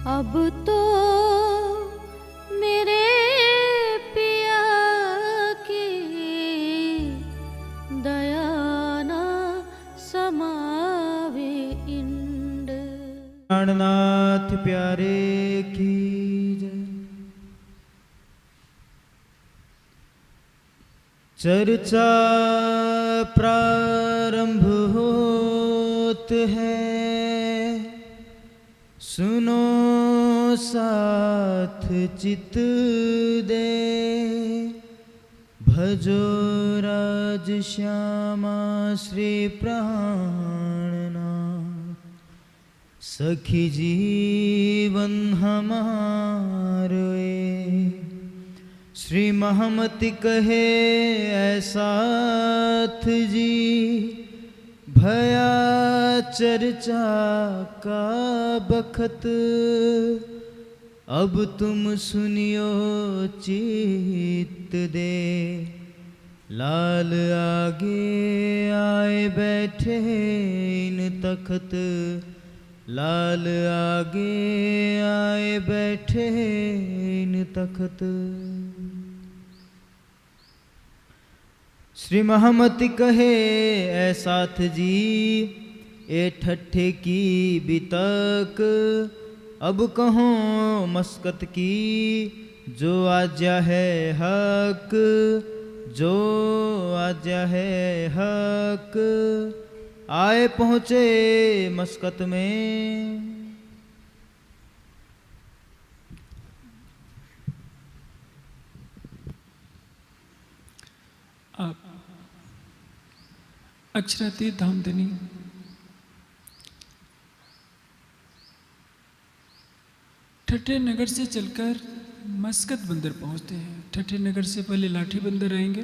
अब तो मेरे पिया की दया ना समावे इंड। प्राणनाथ प्यारे की जय। चर्चा प्रारंभ होत है, सुनो साथ चित दे। भजो राज श्यामा श्री प्राणनाथ, सखी जीवन हमारो ये। श्री महमति कहे ऐसाथ जी, भया चर्चा का बखत। अब तुम सुनियो चित्त दे, लाल आगे आए बैठे इन तखत। लाल आगे आए बैठे इन तखत। श्री महमति कहे ऐसाथ जी, ए ठट्ठे की बितक। अब कहो मस्कत की, जो आज्ञा है हक। जो आज्ञा है हक। आए पहुँचे मस्कत में। आप अक्षरातीत धामधनी ठट्ठे नगर से चलकर मस्कत बंदर पहुंचते हैं। ठट्ठे नगर से पहले लाठी बंदर आएंगे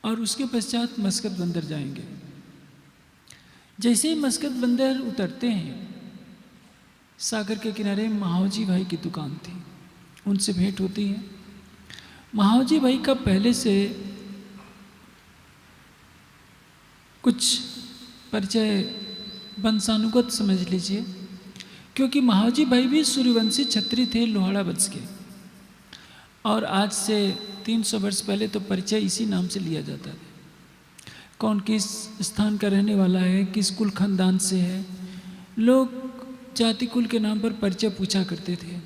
और उसके पश्चात मस्कत बंदर जाएंगे। जैसे ही मस्कत बंदर उतरते हैं, सागर के किनारे महावजी भाई की दुकान थी, उनसे भेंट होती है। महावजी भाई का पहले से कुछ परिचय वंशानुगत समझ लीजिए, क्योंकि महावजी भाई भी सूर्यवंशी छत्री थे लोहाड़ा वंश के। और आज से 300 वर्ष पहले तो परिचय इसी नाम से लिया जाता था। कौन किस स्थान का रहने वाला है, किस कुल खानदान से है, लोग जाति कुल के नाम पर परिचय पूछा करते थे।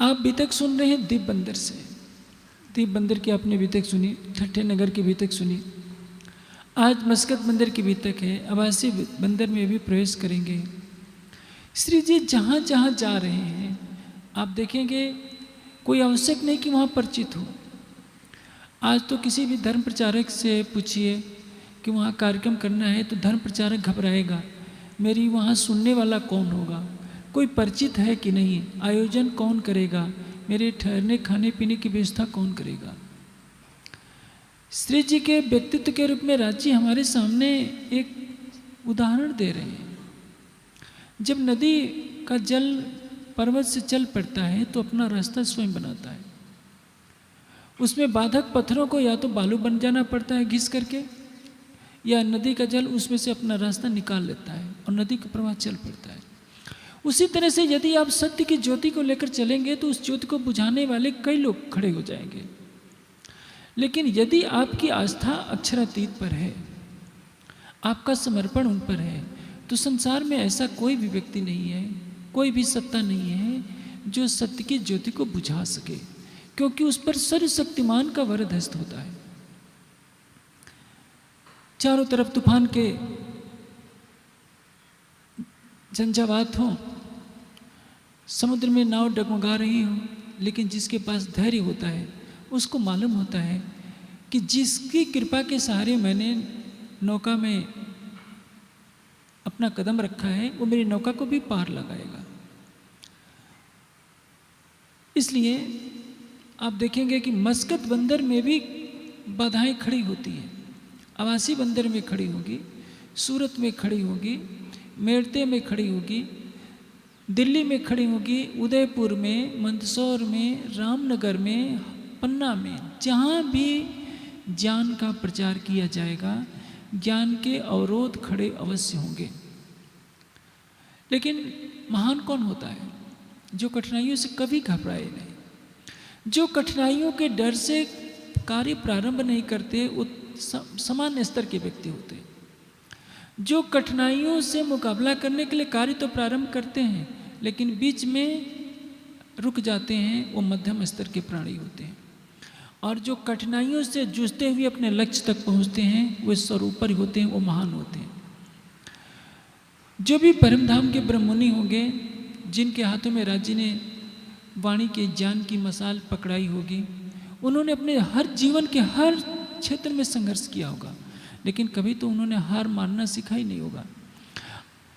आप बीतक सुन रहे हैं दीप बंदर से। दीप बंदर की आपने बीतक सुनी, ठट्ठे नगर की बीतक सुनी। आज मस्कत बंदर की बीतक है। आवासी बंदर में भी प्रवेश करेंगे। श्री जी जहाँ जहाँ जा रहे हैं आप देखेंगे, कोई आवश्यक नहीं कि वहाँ परिचित हो। आज तो किसी भी धर्म प्रचारक से पूछिए कि वहाँ कार्यक्रम करना है, तो धर्म प्रचारक घबराएगा, मेरी वहाँ सुनने वाला कौन होगा, कोई परिचित है कि नहीं, आयोजन कौन करेगा, मेरे ठहरने खाने पीने की व्यवस्था कौन करेगा। श्री जी के व्यक्तित्व के रूप में राज जी हमारे सामने एक उदाहरण दे रहे हैं। जब नदी का जल पर्वत से चल पड़ता है तो अपना रास्ता स्वयं बनाता है। उसमें बाधक पत्थरों को या तो बालू बन जाना पड़ता है घिस करके, या नदी का जल उसमें से अपना रास्ता निकाल लेता है और नदी का प्रवाह चल पड़ता है। उसी तरह से यदि आप सत्य की ज्योति को लेकर चलेंगे तो उस ज्योति को बुझाने वाले कई लोग खड़े हो जाएंगे। लेकिन यदि आपकी आस्था अक्षरातीत पर है, आपका समर्पण उन पर है, तो संसार में ऐसा कोई भी व्यक्ति नहीं है, कोई भी सत्ता नहीं है जो सत्य की ज्योति को बुझा सके, क्योंकि उस पर सर्वशक्तिमान का वरद हस्त होता है। चारों तरफ तूफान के झंझावात हो, समुद्र में नाव डगमगा रही हो, लेकिन जिसके पास धैर्य होता है उसको मालूम होता है कि जिसकी कृपा के सहारे मैंने नौका में अपना कदम रखा है वो मेरी नौका को भी पार लगाएगा। इसलिए आप देखेंगे कि मस्कत बंदर में भी बाधाएं खड़ी होती हैं। आवासी बंदर में खड़ी होगी, सूरत में खड़ी होगी, मेड़ते में खड़ी होगी, दिल्ली में खड़ी होगी, उदयपुर में, मंदसौर में, रामनगर में, पन्ना में। जहाँ भी ज्ञान का प्रचार किया जाएगा, ज्ञान के अवरोध खड़े अवश्य होंगे। लेकिन महान कौन होता है? जो कठिनाइयों से कभी घबराए नहीं, जो कठिनाइयों के डर से कार्य प्रारंभ नहीं करते, वो समान स्तर के व्यक्ति होते हैं। जो कठिनाइयों से मुकाबला करने के लिए कार्य तो प्रारंभ करते हैं लेकिन बीच में रुक जाते हैं, वो मध्यम स्तर के प्राणी होते हैं। और जो कठिनाइयों से जूझते हुए अपने लक्ष्य तक पहुंचते हैं, वो सर्वोपरि होते हैं, वो महान होते हैं। जो भी परमधाम के ब्रह्ममुनि होंगे, जिनके हाथों में राज्य ने वाणी के ज्ञान की मसाल पकड़ाई होगी, उन्होंने अपने हर जीवन के हर क्षेत्र में संघर्ष किया होगा, लेकिन कभी तो उन्होंने हार मानना सीखा ही नहीं होगा।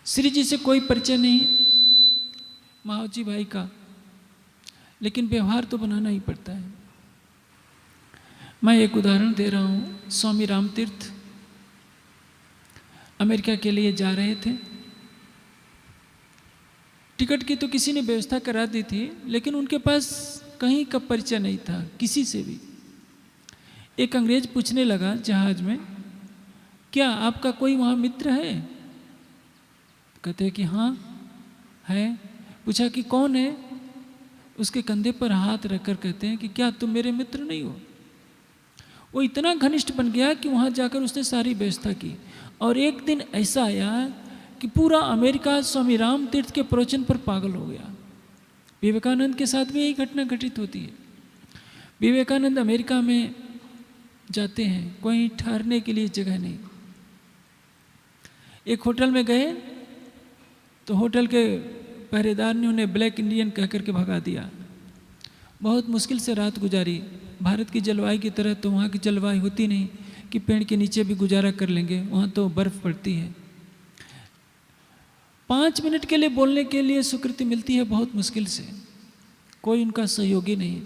श्री जी से कोई परिचय नहीं महावजी भाई का, लेकिन व्यवहार तो बनाना ही पड़ता है। मैं एक उदाहरण दे रहा हूँ। स्वामी रामतीर्थ अमेरिका के लिए जा रहे थे। टिकट की तो किसी ने व्यवस्था करा दी थी, लेकिन उनके पास कहीं का परिचय नहीं था किसी से भी। एक अंग्रेज पूछने लगा जहाज में, क्या आपका कोई वहाँ मित्र है? कहते हैं कि हाँ है। पूछा कि कौन है? उसके कंधे पर हाथ रखकर कहते हैं कि क्या तुम मेरे मित्र नहीं हो? वो इतना घनिष्ठ बन गया कि वहाँ जाकर उसने सारी व्यवस्था की। और एक दिन ऐसा आया कि पूरा अमेरिका स्वामी राम तीर्थ के प्रवचन पर पागल हो गया। विवेकानंद के साथ भी यही घटना घटित होती है। विवेकानंद अमेरिका में जाते हैं, कोई ठहरने के लिए जगह नहीं। एक होटल में गए तो होटल के पहरेदार ने उन्हें ब्लैक इंडियन कह करके भगा दिया। बहुत मुश्किल से रात गुजारी। भारत की जलवायु की तरह तो वहाँ की जलवायु होती नहीं कि पेड़ के नीचे भी गुजारा कर लेंगे, वहाँ तो बर्फ़ पड़ती है। 5 मिनट के लिए बोलने के लिए स्वीकृति मिलती है बहुत मुश्किल से, कोई उनका सहयोगी नहीं।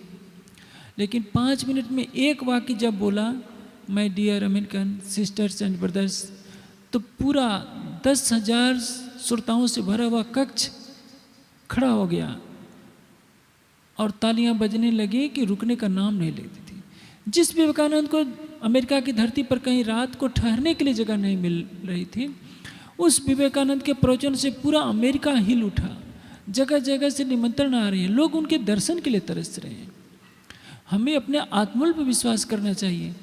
लेकिन 5 मिनट में एक वाक्य जब बोला, my dear American sisters and brothers, तो पूरा 10,000 श्रोताओं से भरा हुआ कक्ष खड़ा हो गया और तालियां बजने लगी कि रुकने का नाम नहीं लेती थी। जिस विवेकानंद को अमेरिका की धरती पर कहीं रात को ठहरने के लिए जगह नहीं मिल रही थी, उस विवेकानंद के प्रवचन से पूरा अमेरिका हिल उठा। जगह जगह से निमंत्रण आ रहे हैं, लोग उनके दर्शन के लिए तरस रहे हैं। हमें अपने आत्मबल पर विश्वास करना चाहिए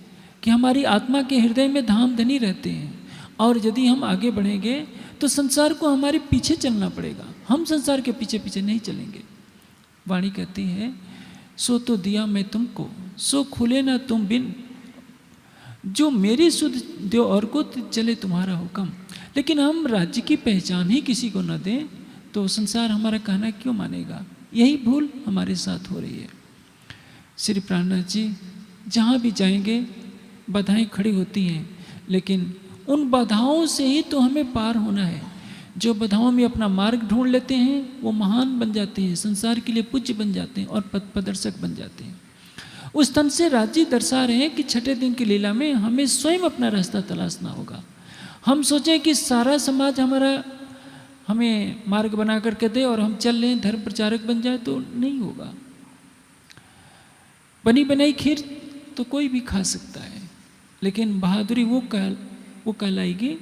कि हमारी आत्मा के हृदय में धाम धनी रहते हैं, और यदि हम आगे बढ़ेंगे तो संसार को हमारे पीछे चलना पड़ेगा, हम संसार के पीछे पीछे नहीं चलेंगे। वाणी कहती है, सो तो दिया मैं तुमको, सो खुले ना तुम बिन, जो मेरी सुध दो और को चले तुम्हारा हुक्म। लेकिन हम राज्य की पहचान ही किसी को न दें तो संसार हमारा कहना क्यों मानेगा? यही भूल हमारे साथ हो रही है। श्री प्राणनाथ जी जहाँ भी जाएंगे बाधाएं खड़ी होती हैं, लेकिन उन बाधाओं से ही तो हमें पार होना है। जो बाधाओं में अपना मार्ग ढूंढ लेते हैं वो महान बन जाते हैं, संसार के लिए पूज्य बन जाते हैं और पथ प्रदर्शक बन जाते हैं। उस तन से राज्य दर्शा रहे हैं कि छठे दिन की लीला में हमें स्वयं अपना रास्ता तलाशना होगा। हम सोचें कि सारा समाज हमारा हमें मार्ग बना करके दे और हम चल लें, धर्म प्रचारक बन जाए, तो नहीं होगा। बनी बनाई खीर तो कोई भी खा सकता है, लेकिन बहादुरी वो कहलाएगी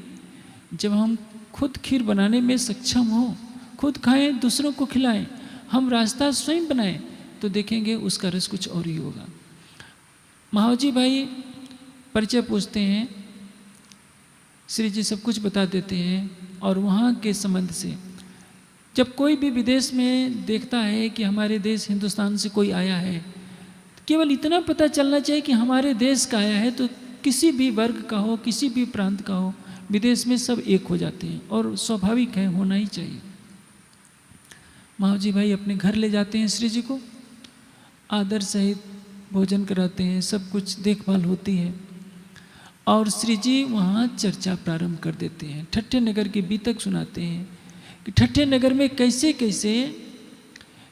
जब हम खुद खीर बनाने में सक्षम हो, खुद खाएं, दूसरों को खिलाएं। हम रास्ता स्वयं बनाएं तो देखेंगे उसका रस कुछ और ही होगा। महावजी भाई परिचय पूछते हैं, श्री जी सब कुछ बता देते हैं। और वहाँ के संबंध से जब कोई भी विदेश में देखता है कि हमारे देश हिंदुस्तान से कोई आया है, केवल इतना पता चलना चाहिए कि हमारे देश का आया है, तो किसी भी वर्ग का हो, किसी भी प्रांत का हो, विदेश में सब एक हो जाते हैं और स्वाभाविक है, होना ही चाहिए। महावजी भाई अपने घर ले जाते हैं श्री जी को, आदर सहित भोजन कराते हैं, सब कुछ देखभाल होती है और श्री जी वहाँ चर्चा प्रारंभ कर देते हैं। ठट्ठे नगर की बीतक सुनाते हैं कि ठट्ठे नगर में कैसे कैसे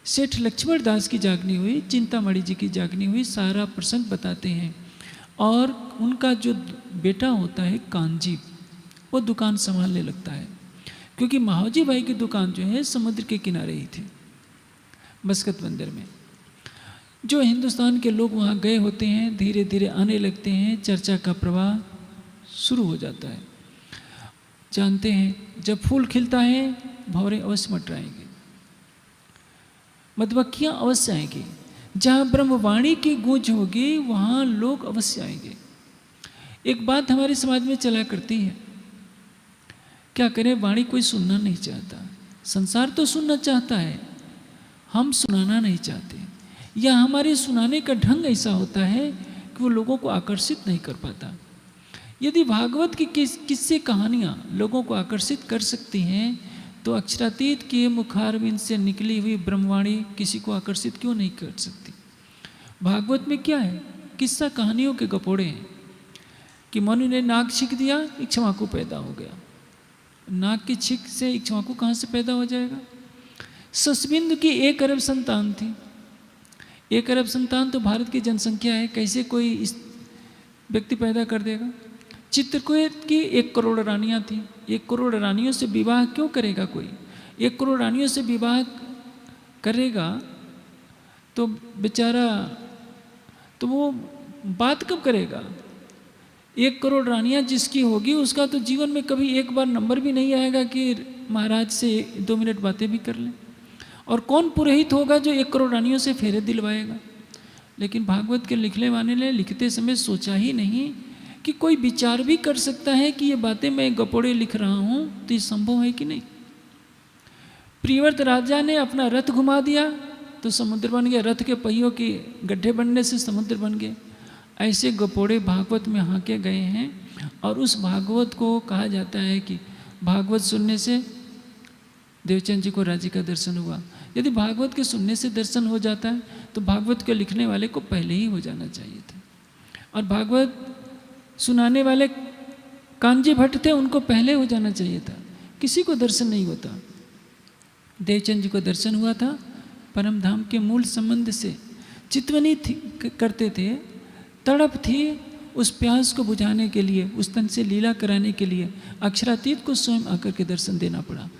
सेठ लक्ष्मण दास की जागनी हुई, चिंतामणि जी की जागनी हुई, सारा प्रसंग बताते हैं। और उनका जो बेटा होता है कांजी, वो दुकान संभालने लगता है, क्योंकि महावजी भाई की दुकान जो है समुद्र के किनारे ही थी, मस्कत बंदर में। जो हिंदुस्तान के लोग वहाँ गए होते हैं धीरे धीरे आने लगते हैं, चर्चा का प्रवाह शुरू हो जाता है। जानते हैं जब फूल खिलता है भंवरे अवश्य मंडराएंगे, मधुमक्खियां अवश्य आएंगी। जहाँ ब्रह्मवाणी की गूंज होगी वहाँ लोग अवश्य आएंगे। एक बात हमारे समाज में चला करती है, क्या करें, वाणी कोई सुनना नहीं चाहता। संसार तो सुनना चाहता है, हम सुनाना नहीं चाहते, या हमारे सुनाने का ढंग ऐसा होता है कि वो लोगों को आकर्षित नहीं कर पाता। यदि भागवत की किस्से कहानियाँ लोगों को आकर्षित कर सकती हैं तो अक्षरातीत के मुखारविंद से निकली हुई ब्रह्मवाणी किसी को आकर्षित क्यों नहीं कर सकती। भागवत में क्या है, किस्सा कहानियों के गपोड़े हैं कि मनु ने नाग छींक दिया, इक्ष्वाकु पैदा हो गया। नाग की छींक से इक्ष्वाकु कहाँ से पैदा हो जाएगा। ससबिंदु की 1 अरब संतान थी। 1 अरब संतान तो भारत की जनसंख्या है, कैसे कोई इस व्यक्ति पैदा कर देगा। चित्रकूट की 1 करोड़ रानियां थी। 1 करोड़ रानियों से विवाह क्यों करेगा कोई। 1 करोड़ रानियों से विवाह करेगा तो बेचारा, तो वो बात कब करेगा। 1 करोड़ रानियां जिसकी होगी उसका तो जीवन में कभी एक बार नंबर भी नहीं आएगा कि महाराज से 2 मिनट बातें भी कर लें। और कौन पुरोहित होगा जो 1 करोड़ रानियों से फेरे दिलवाएगा। लेकिन भागवत के लिखने वाले ने लिखते समय सोचा ही नहीं कि कोई विचार भी कर सकता है कि ये बातें मैं गपोड़े लिख रहा हूँ तो ये संभव है कि नहीं। प्रियव्रत राजा ने अपना रथ घुमा दिया तो समुद्र बन गया, रथ के पहियों के गड्ढे बनने से समुद्र बन गए। ऐसे गपोड़े भागवत में हाँके गए हैं। और उस भागवत को कहा जाता है कि भागवत सुनने से देवचंद जी को राज्य का दर्शन हुआ। यदि भागवत के सुनने से दर्शन हो जाता है तो भागवत के लिखने वाले को पहले ही हो जाना चाहिए था। और भागवत सुनाने वाले कांजी भट्ट थे, उनको पहले हो जाना चाहिए था। किसी को दर्शन नहीं होता। देवचंद जी को दर्शन हुआ था परम धाम के मूल संबंध से। चितवनी करते थे, तड़प थी उस प्यास को बुझाने के लिए, उस तन से लीला कराने के लिए अक्षरातीत को स्वयं आकर के दर्शन देना पड़ा।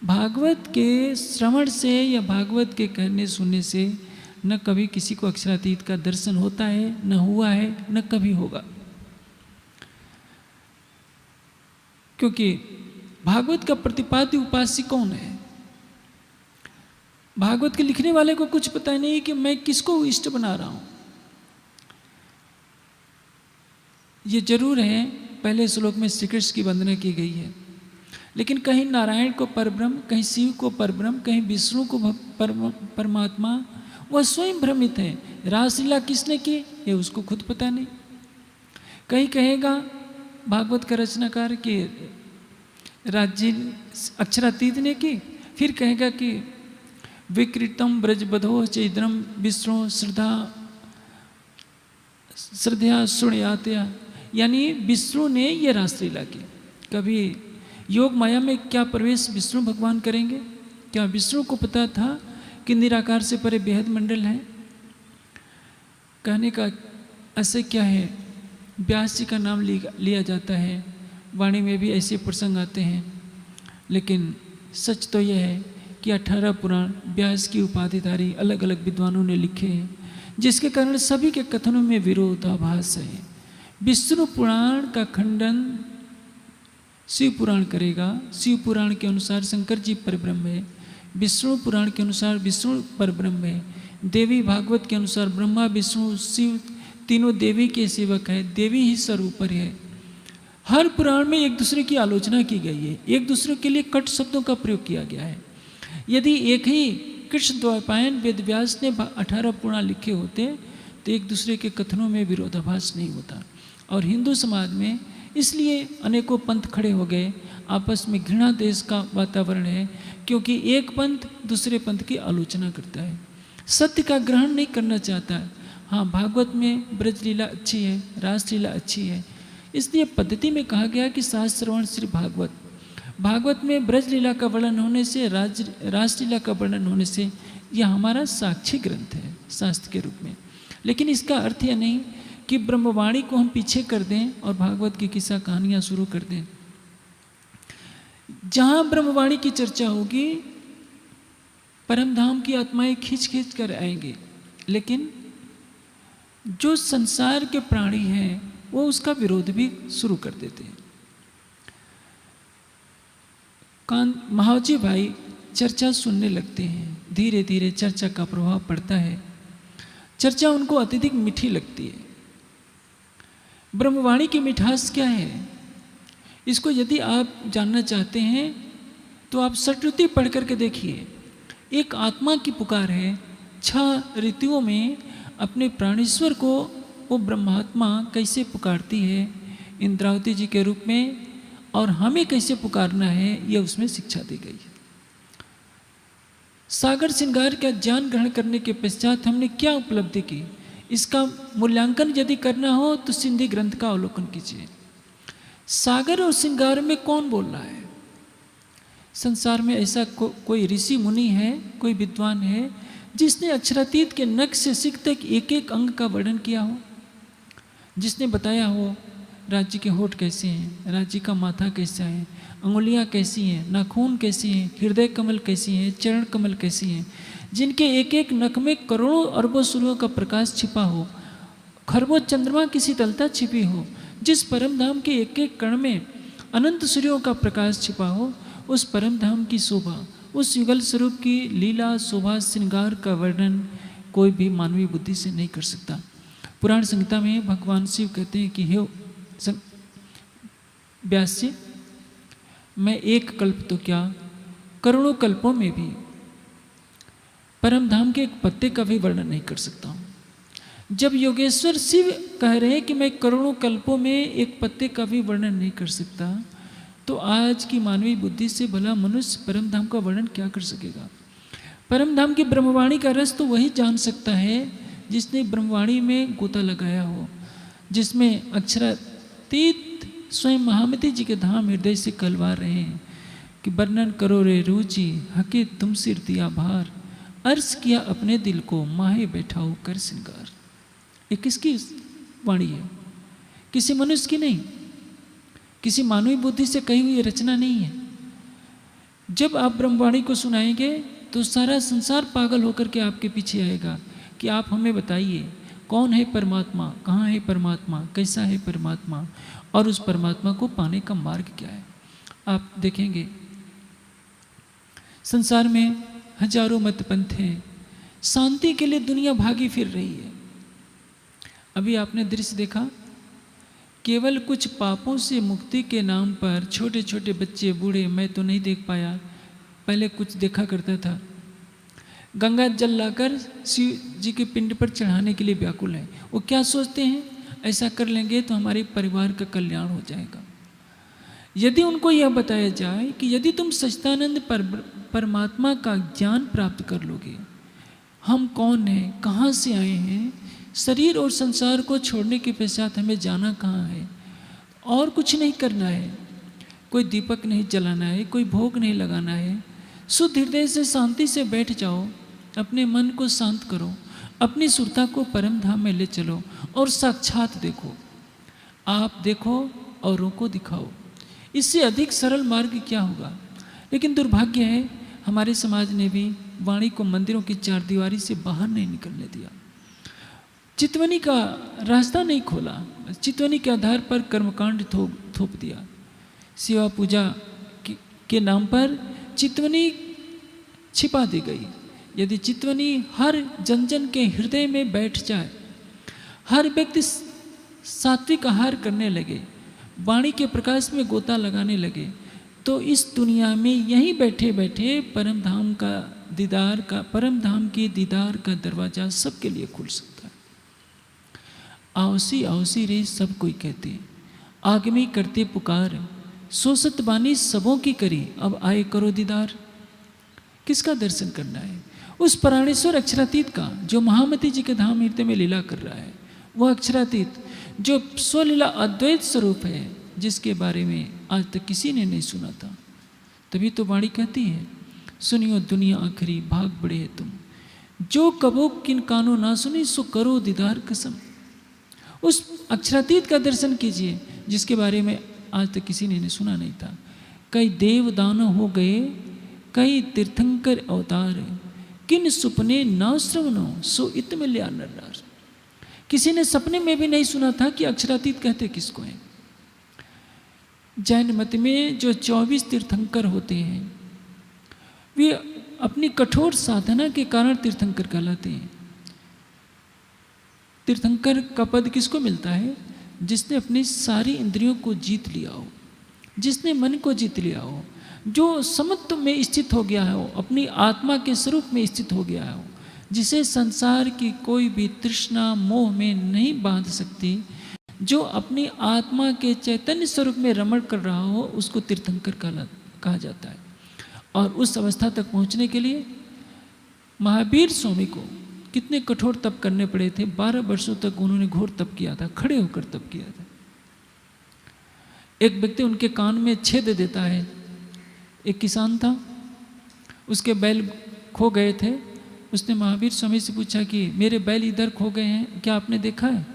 भागवत के श्रवण से या भागवत के कहने सुनने से न कभी किसी को अक्षरातीत का दर्शन होता है, न हुआ है, न कभी होगा। क्योंकि भागवत का प्रतिपाद्य उपास्य कौन है। भागवत के लिखने वाले को कुछ पता नहीं कि मैं किसको इष्ट बना रहा हूं। ये जरूर है पहले श्लोक में श्री कृष्ण की वंदना की गई है, लेकिन कहीं नारायण को परब्रह्म, कहीं शिव को परब्रह्म, कहीं विष्णु को परमात्मा, वह स्वयं भ्रमित है। रासलीला किसने की ये उसको खुद पता नहीं। कहीं कहेगा भागवत का रचनाकार कि राज्य अक्षरातीत ने की, फिर कहेगा कि विकृतम ब्रजबधो चैद्रम विष्णु श्रद्धा सुणयातया, यानी विष्णु ने ये रासलीला की। कभी योग माया में क्या प्रवेश विष्णु भगवान करेंगे। क्या विष्णु को पता था कि निराकार से परे बेहद मंडल है। कहने का ऐसे क्या है, व्यास जी का नाम लिया जाता है, वाणी में भी ऐसे प्रसंग आते हैं, लेकिन सच तो यह है कि 18 पुराण व्यास की उपाधिधारी अलग अलग विद्वानों ने लिखे हैं, जिसके कारण सभी के कथनों में विरोधाभास है। विष्णु पुराण का खंडन शिव पुराण करेगा। शिव पुराण के अनुसार शंकर जी परब्रह्म है, विष्णु पुराण के अनुसार विष्णु परब्रह्म है, देवी भागवत के अनुसार ब्रह्मा विष्णु शिव तीनों देवी के सेवक है, देवी ही सर्वोपरि है। हर पुराण में एक दूसरे की आलोचना की गई है, एक दूसरे के लिए कट शब्दों का प्रयोग किया गया है। यदि एक ही कृष्ण द्वैपायन वेदव्यास ने 18 पुराण लिखे होते तो एक दूसरे के कथनों में विरोधाभास नहीं होता। और हिंदू समाज में इसलिए अनेकों पंथ खड़े हो गए, आपस में घृणा देश का वातावरण है, क्योंकि एक पंथ दूसरे पंथ की आलोचना करता है, सत्य का ग्रहण नहीं करना चाहता है। हाँ, भागवत में ब्रजलीला अच्छी है, रासलीला अच्छी है, इसलिए पद्धति में कहा गया कि शास्त्र श्रवण श्री भागवत। भागवत में ब्रजलीला का वर्णन होने से, रासलीला का वर्णन होने से यह हमारा साक्षी ग्रंथ है शास्त्र के रूप में। लेकिन इसका अर्थ यह नहीं कि ब्रह्मवाणी को हम पीछे कर दें और भागवत की किस्सा कहानियाँ शुरू कर दें। जहाँ ब्रह्मवाणी की चर्चा होगी परम धाम की आत्माएं खींच खींच कर आएंगे, लेकिन जो संसार के प्राणी हैं वो उसका विरोध भी शुरू कर देते हैं। महावजी भाई चर्चा सुनने लगते हैं। धीरे धीरे चर्चा का प्रभाव पड़ता है, चर्चा उनको अत्यधिक मीठी लगती है। ब्रह्मवाणी की मिठास क्या है, इसको यदि आप जानना चाहते हैं तो आप सटरुति पढ़ करके देखिए। एक आत्मा की पुकार है, 6 ऋतुओं में अपने प्राणेश्वर को वो ब्रह्मात्मा कैसे पुकारती है इंद्रावती जी के रूप में, और हमें कैसे पुकारना है यह उसमें शिक्षा दी गई है। सागर श्रृंगार का ज्ञान ग्रहण करने के पश्चात हमने क्या उपलब्धि की, इसका मूल्यांकन यदि करना हो तो सिंधी ग्रंथ का अवलोकन कीजिए। सागर और श्रृंगार में कौन बोल रहा है? संसार में ऐसा कोई ऋषि मुनि है, कोई विद्वान है जिसने अक्षरातीत के नख से सिख तक एक एक अंग का वर्णन किया हो, जिसने बताया हो राज्य के होठ कैसे हैं, राज्य का माथा कैसा है, अंगुलियां कैसी हैं, नाखून कैसी हैं, हृदय कमल कैसी हैं, चरण कमल कैसी हैं, जिनके एक एक नख में करोड़ों अरबों सूर्यों का प्रकाश छिपा हो, खरबों चंद्रमा की शीतलता छिपी हो, जिस परम धाम के एक एक कण में अनंत सूर्यों का प्रकाश छिपा हो, उस परम धाम की शोभा, उस युगल स्वरूप की लीला शोभा श्रृंगार का वर्णन कोई भी मानवीय बुद्धि से नहीं कर सकता। पुराण संहिता में भगवान शिव कहते हैं कि हे व्यास जी, मैं एक कल्प तो क्या करोड़ों कल्पों में भी परम धाम के एक पत्ते का भी वर्णन नहीं कर सकता हूँ। जब योगेश्वर शिव कह रहे हैं कि मैं करोड़ों कल्पों में एक पत्ते का भी वर्णन नहीं कर सकता, तो आज की मानवीय बुद्धि से भला मनुष्य परम धाम का वर्णन क्या कर सकेगा? परम धाम की ब्रह्मवाणी का रस तो वही जान सकता है जिसने ब्रह्मवाणी में गोता लगाया हो, जिसमें अक्षरातीत स्वयं महामती जी के धाम हृदय से कहलवा रहे हैं कि वर्णन करो रे रुचि हके तुम सिर दिया भार, अर्ज किया अपने दिल को माहे बैठाओ कर श्रृंगार। ये किसकी वाणी है? किसी मनुष्य की नहीं, किसी मानवीय बुद्धि से कही हुई रचना नहीं है। जब आप ब्रह्मवाणी को सुनाएंगे तो सारा संसार पागल होकर के आपके पीछे आएगा कि आप हमें बताइए कौन है परमात्मा, कहाँ है परमात्मा, कैसा है परमात्मा, और उस परमात्मा को पाने का मार्ग क्या है। आप देखेंगे संसार में हजारों मत पंथ हैं, शांति के लिए दुनिया भागी फिर रही है। अभी आपने दृश्य देखा, केवल कुछ पापों से मुक्ति के नाम पर छोटे छोटे बच्चे बूढ़े, मैं तो नहीं देख पाया, पहले कुछ देखा करता था, गंगा जल लाकर शिव जी के पिंड पर चढ़ाने के लिए व्याकुल हैं। वो क्या सोचते हैं, ऐसा कर लेंगे तो हमारे परिवार का कल्याण हो जाएगा। यदि उनको यह बताया जाए कि यदि तुम सच्चिदानंद परमात्मा का ज्ञान प्राप्त कर लोगे, हम कौन हैं, कहाँ से आए हैं, शरीर और संसार को छोड़ने के पश्चात हमें जाना कहाँ है, और कुछ नहीं करना है, कोई दीपक नहीं जलाना है, कोई भोग नहीं लगाना है, शुद्ध हृदय से शांति से बैठ जाओ, अपने मन को शांत करो, अपनी सुरता को परम धाम में ले चलो और साक्षात देखो। आप देखो औरों को दिखाओ, इससे अधिक सरल मार्ग क्या होगा। लेकिन दुर्भाग्य है, हमारे समाज ने भी वाणी को मंदिरों की चारदीवारी से बाहर नहीं निकलने दिया, चितवनी का रास्ता नहीं खोला, चितवनी के आधार पर कर्मकांड थोप दिया। सेवा पूजा के नाम पर चितवनी छिपा दी गई। यदि चितवनी हर जन जन के हृदय में बैठ जाए, हर व्यक्ति सात्विक आहार करने लगे, वाणी के प्रकाश में गोता लगाने लगे, तो इस दुनिया में यहीं बैठे बैठे परम धाम के दीदार का दरवाजा सबके लिए खुल सकता है। आओसी आओसी रे सब कोई कहते, आगमी करते पुकार, सोसत बानी सबों की करी, अब आए करो दीदार। किसका दर्शन करना है? उस प्राणेश्वर अक्षरातीत का, जो महामती जी के धाम हृदय में लीला कर रहा है। वह अक्षरातीत जो स्वलीला अद्वैत स्वरूप है, जिसके बारे में आज तक किसी ने नहीं सुना था। तभी तो वाणी कहती है, सुनियो दुनिया आखिरी भाग बड़े है तुम, जो कबो किन कानों ना सुनी सो करो दीदार कसम। उस अक्षरातीत का दर्शन कीजिए जिसके बारे में आज तक किसी ने सुना नहीं था। कई देव दानव हो गए, कई तीर्थंकर अवतार, किन सुपने ना श्रवणो सो इत मिल्या नर। किसी ने सपने में भी नहीं सुना था कि अक्षरातीत कहते किसको हैं। जैन मत में जो 24 तीर्थंकर होते हैं वे अपनी कठोर साधना के कारण तीर्थंकर कहलाते हैं। तीर्थंकर का पद किसको मिलता है? जिसने अपनी सारी इंद्रियों को जीत लिया हो, जिसने मन को जीत लिया हो, जो समत्व में स्थित हो गया हो, अपनी आत्मा के स्वरूप में स्थित हो गया हो, जिसे संसार की कोई भी तृष्णा मोह में नहीं बांध सकती, जो अपनी आत्मा के चैतन्य स्वरूप में रमण कर रहा हो, उसको तीर्थंकर कहा जाता है। और उस अवस्था तक पहुंचने के लिए महावीर स्वामी को कितने कठोर तप करने पड़े थे। 12 वर्षों तक उन्होंने घोर तप किया था, खड़े होकर तप किया था। एक व्यक्ति उनके कान में छेद देता है। एक किसान था, उसके बैल खो गए थे। उसने महावीर स्वामी से पूछा कि मेरे बैल इधर खो गए हैं, क्या आपने देखा है?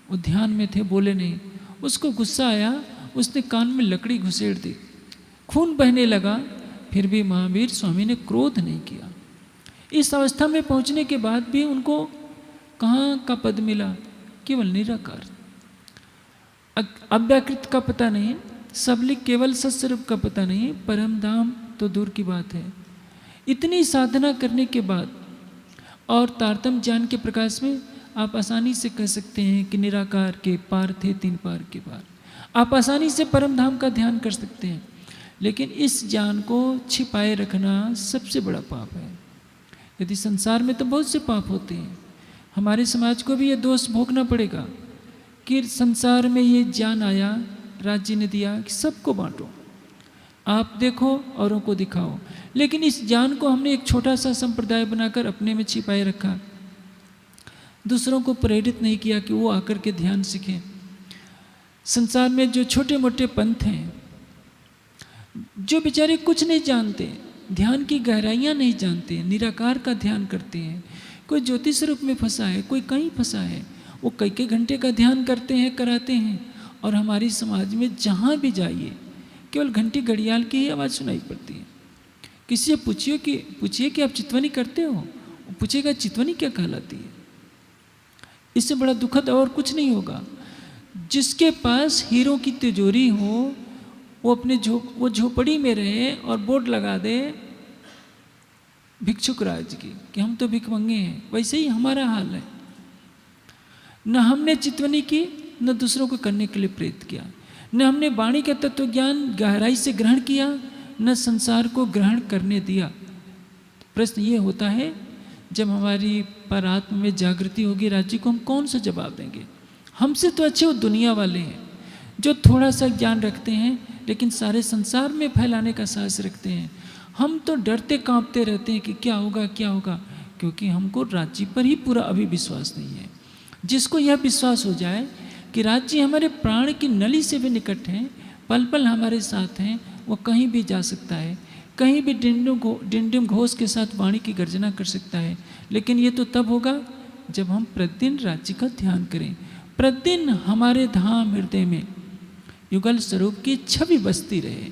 वो ध्यान में थे, बोले नहीं। उसको गुस्सा आया, उसने कान में लकड़ी घुसेड़ दी, खून बहने लगा। फिर भी महावीर स्वामी ने क्रोध नहीं किया। इस अवस्था में पहुंचने के बाद भी उनको कहाँ का पद मिला? केवल निराकार, अव्याकृत का पता नहीं, सबलिक केवल सत्स्वरूप का पता नहीं, परम धाम तो दूर की बात है। इतनी साधना करने के बाद और तारतम्य ज्ञान के प्रकाश में आप आसानी से कह सकते हैं कि निराकार के पार थे, 3 पार के पार। आप आसानी से परम धाम का ध्यान कर सकते हैं। लेकिन इस ज्ञान को छिपाए रखना सबसे बड़ा पाप है। यदि संसार में तो बहुत से पाप होते हैं, हमारे समाज को भी ये दोष भोगना पड़ेगा कि संसार में ये ज्ञान आया, राज्य ने दिया कि सबको बांटो, आप देखो औरों को दिखाओ। लेकिन इस ज्ञान को हमने एक छोटा सा संप्रदाय बनाकर अपने में छिपाए रखा, दूसरों को प्रेरित नहीं किया कि वो आकर के ध्यान सीखें। संसार में जो छोटे मोटे पंथ हैं, जो बेचारे कुछ नहीं जानते, ध्यान की गहराइयाँ नहीं जानते, निराकार का ध्यान करते हैं। कोई ज्योतिष रूप में फंसा है, कोई कहीं फंसा है, वो कई घंटे का ध्यान करते हैं, कराते हैं। और हमारी समाज में जहाँ भी जाइए केवल घंटी घड़ियाल की ही आवाज़ सुनाई पड़ती है। किसी से पूछिए कि आप चितवनी करते हो, वो पूछेगा चितवनी क्या कहलाती है। इससे बड़ा दुखद और कुछ नहीं होगा। जिसके पास हीरो की तिजोरी हो, वो अपने वो झोपड़ी में रहे और बोर्ड लगा दे भिक्षुक राज की कि हम तो भिखमंगे हैं। वैसे ही हमारा हाल है। न हमने चितवनी की, न दूसरों को करने के लिए प्रेरित किया, न हमने वाणी का तत्व ज्ञान गहराई से ग्रहण किया, न संसार को ग्रहण करने दिया। प्रश्न ये होता है, जब हमारी परात्म में जागृति होगी राज्य को, हम कौन सा जवाब देंगे? हमसे तो अच्छे वो दुनिया वाले हैं जो थोड़ा सा ज्ञान रखते हैं लेकिन सारे संसार में फैलाने का साहस रखते हैं। हम तो डरते कांपते रहते हैं कि क्या होगा क्या होगा, क्योंकि हमको राज्य पर ही पूरा अभी विश्वास नहीं है। जिसको यह विश्वास हो जाए कि राज्य हमारे प्राण की नली से भी निकट हैं, पल पल हमारे साथ हैं, वो कहीं भी जा सकता है, कहीं भी डिंडिम घोष के साथ वाणी की गर्जना कर सकता है। लेकिन ये तो तब होगा जब हम प्रतिदिन राज्य का ध्यान करें, प्रतिदिन हमारे धाम हृदय में युगल स्वरूप की छवि बसती रहे।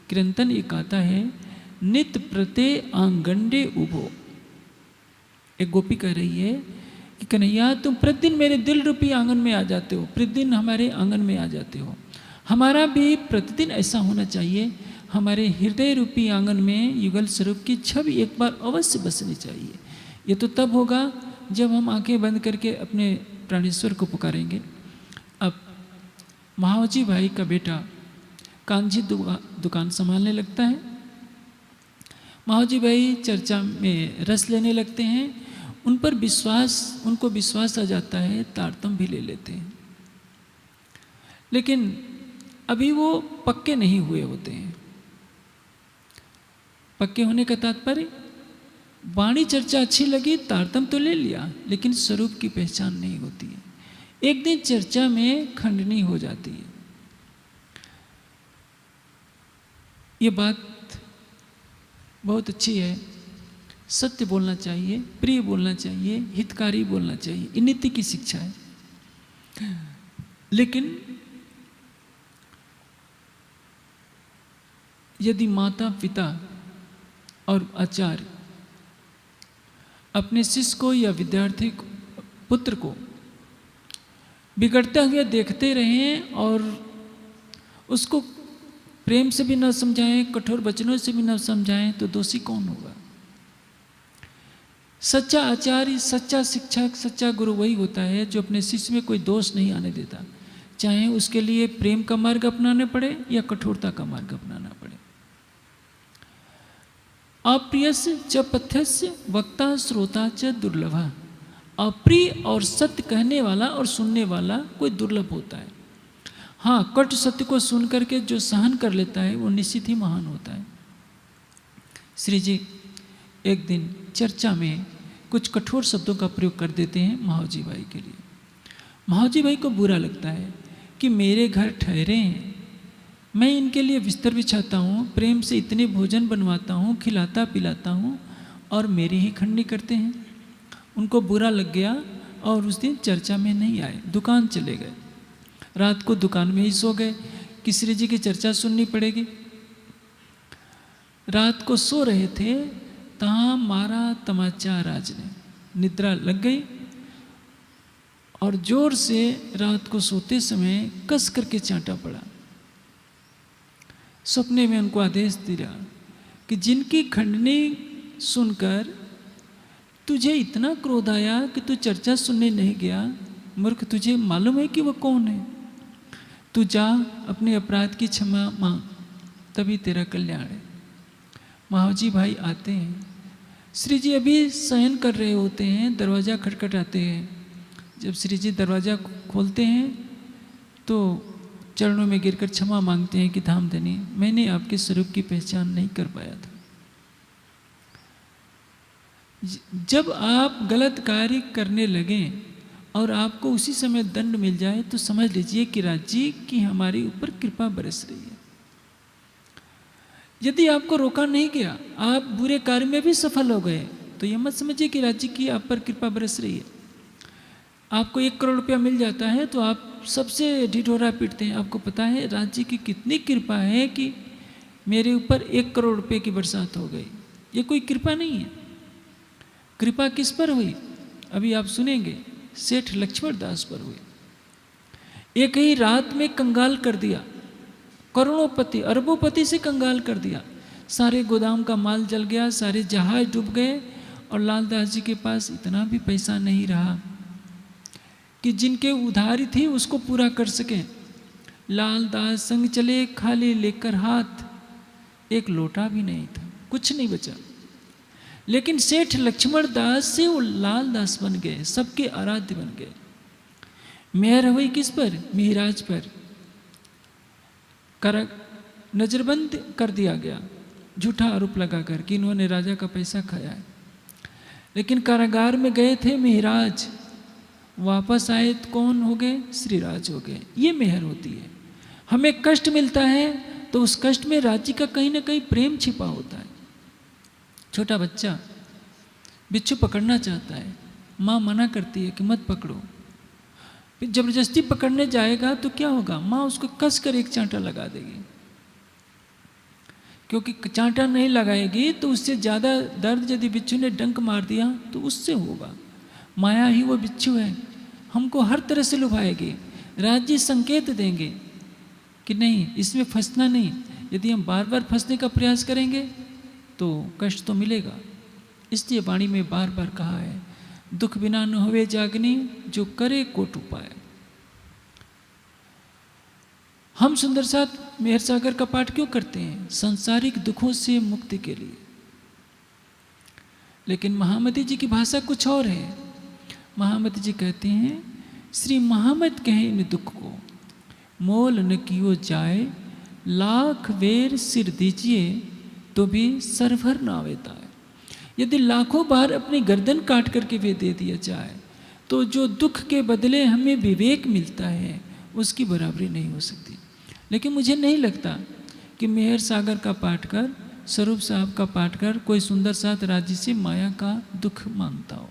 कीर्तन एक आता है, नित प्रत्यय आंगंडे उभो। एक गोपी कह रही है कि कन्हैया तुम प्रतिदिन मेरे दिल रूपी आंगन में आ जाते हो, प्रतिदिन हमारे आंगन में आ जाते हो। हमारा भी प्रतिदिन ऐसा होना चाहिए, हमारे हृदय रूपी आंगन में युगल स्वरूप की छवि एक बार अवश्य बसनी चाहिए। ये तो तब होगा जब हम आंखें बंद करके अपने प्राणेश्वर को पुकारेंगे। अब महावजी भाई का बेटा कांजी दुकान संभालने लगता है। महावजी भाई चर्चा में रस लेने लगते हैं, उनको विश्वास आ जाता है, तारतम भी ले लेते हैं। लेकिन अभी वो पक्के नहीं हुए होते हैं। पक्के होने का तात्पर्य, वाणी चर्चा अच्छी लगी, तारतम तो ले लिया, लेकिन स्वरूप की पहचान नहीं होती है। एक दिन चर्चा में खंडनी हो जाती है। ये बात बहुत अच्छी है, सत्य बोलना चाहिए, प्रिय बोलना चाहिए, हितकारी बोलना चाहिए, ये नीति की शिक्षा है। लेकिन यदि माता पिता और आचार्य अपने शिष्य को या विद्यार्थी को, पुत्र को बिगड़ते हुए देखते रहें और उसको प्रेम से भी न समझाएं, कठोर वचनों से भी न समझाएं, तो दोषी कौन होगा? सच्चा आचार्य, सच्चा शिक्षक, सच्चा गुरु वही होता है जो अपने शिष्य में कोई दोष नहीं आने देता, चाहे उसके लिए प्रेम का मार्ग अपनाने पड़े या कठोरता का मार्ग अपनाना पड़े। अप्रियस्य च पथ्यस्य वक्ता श्रोता च दुर्लभा। अप्रिय और सत्य कहने वाला और सुनने वाला कोई दुर्लभ होता है। हाँ, कट सत्य को सुन करके जो सहन कर लेता है वो निश्चित ही महान होता है। श्री जी एक दिन चर्चा में कुछ कठोर शब्दों का प्रयोग कर देते हैं महावजी भाई के लिए। महावजी भाई को बुरा लगता है कि मेरे घर ठहरे हैं, मैं इनके लिए बिस्तर बिछाता हूँ, प्रेम से इतने भोजन बनवाता हूँ, खिलाता पिलाता हूँ, और मेरी ही खंडनी करते हैं। उनको बुरा लग गया और उस दिन चर्चा में नहीं आए, दुकान चले गए। रात को दुकान में ही सो गए कि श्री जी की चर्चा सुननी पड़ेगी। रात को सो रहे थे, तहाँ मारा तमाचा राज ने, निद्रा लग गई और जोर से रात को सोते समय कस करके चांटा पड़ा। सपने में उनको आदेश दिया कि जिनकी खंडनी सुनकर तुझे इतना क्रोध आया कि तू चर्चा सुनने नहीं गया, मूर्ख, तुझे मालूम है कि वह कौन है? तू जा अपने अपराध की क्षमा मांग, तभी तेरा कल्याण है। महावजी भाई आते हैं, श्री जी अभी शयन कर रहे होते हैं, दरवाज़ा खटखटाते हैं। जब श्री जी दरवाज़ा खोलते हैं तो चरणों में गिरकर क्षमा मांगते हैं कि धामधनी, मैंने आपके स्वरूप की पहचान नहीं कर पाया था। जब आप गलत कार्य करने लगें और आपको उसी समय दंड मिल जाए तो समझ लीजिए कि राज जी की हमारे ऊपर कृपा बरस रही है। यदि आपको रोका नहीं गया, आप बुरे कार्य में भी सफल हो गए, तो ये मत समझिए कि राज जी की आप पर कृपा बरस रही है। आपको 1 करोड़ रुपया मिल जाता है तो आप सबसे ढिढोरा पीटते हैं। आपको पता है राज जी की कितनी कृपा है कि मेरे ऊपर 1 करोड़ रुपये की बरसात हो गई। ये कोई कृपा नहीं है। कृपा किस पर हुई? अभी आप सुनेंगे, सेठ लक्ष्मण दास पर हुई। एक ही रात में कंगाल कर दिया, करोड़ोंपति अरबोंपति से कंगाल कर दिया। सारे गोदाम का माल जल गया, सारे जहाज डूब गए और लालदास जी के पास इतना भी पैसा नहीं रहा कि जिनके उधारी थी उसको पूरा कर सके। लालदास संग चले खाली लेकर हाथ, एक लोटा भी नहीं था, कुछ नहीं बचा। लेकिन सेठ लक्ष्मण दास से वो लालदास बन गए, सबके आराध्य बन गए। मेहर हुई किस पर? मिहिराज पर। नजरबंद कर दिया गया, झूठा आरोप लगाकर कि इन्होंने राजा का पैसा खाया है। लेकिन कारागार में गए थे मिहिराज, वापस आए तो कौन हो गए? श्रीराज हो गए। ये मेहर होती है। हमें कष्ट मिलता है तो उस कष्ट में राज्य का कहीं ना कहीं प्रेम छिपा होता है। छोटा बच्चा बिच्छू पकड़ना चाहता है, माँ मना करती है कि मत पकड़ो। फिर जबरदस्ती पकड़ने जाएगा तो क्या होगा? माँ उसको कस कर एक चांटा लगा देगी, क्योंकि चांटा नहीं लगाएगी तो उससे ज़्यादा दर्द यदि बिच्छू ने डंक मार दिया तो उससे होगा। माया ही वो बिच्छू है, हमको हर तरह से लुभाएगी। राज्य संकेत देंगे कि नहीं, इसमें फंसना नहीं। यदि हम बार बार फंसने का प्रयास करेंगे तो कष्ट तो मिलेगा। इसलिए वाणी में बार बार कहा है, दुख बिना न होवे जागनी, जो करे कोट उपाय। हम सुंदर साथ मेहर सागर का पाठ क्यों करते हैं? सांसारिक दुखों से मुक्ति के लिए। लेकिन महामती जी की भाषा कुछ और है। महामती जी कहते हैं, श्री महामत कहे इन दुख को, मोल न कियो जाए, लाख वेर सिर दीजिए तो भी सरभर ना आवेता है। यदि लाखों बार अपनी गर्दन काट करके वे दे दिया जाए तो जो दुख के बदले हमें विवेक मिलता है उसकी बराबरी नहीं हो सकती। लेकिन मुझे नहीं लगता कि मेहर सागर का पाठ कर, स्वरूप साहब का पाठ कर कोई सुंदर साथ राज्य से माया का दुख मांगता हो।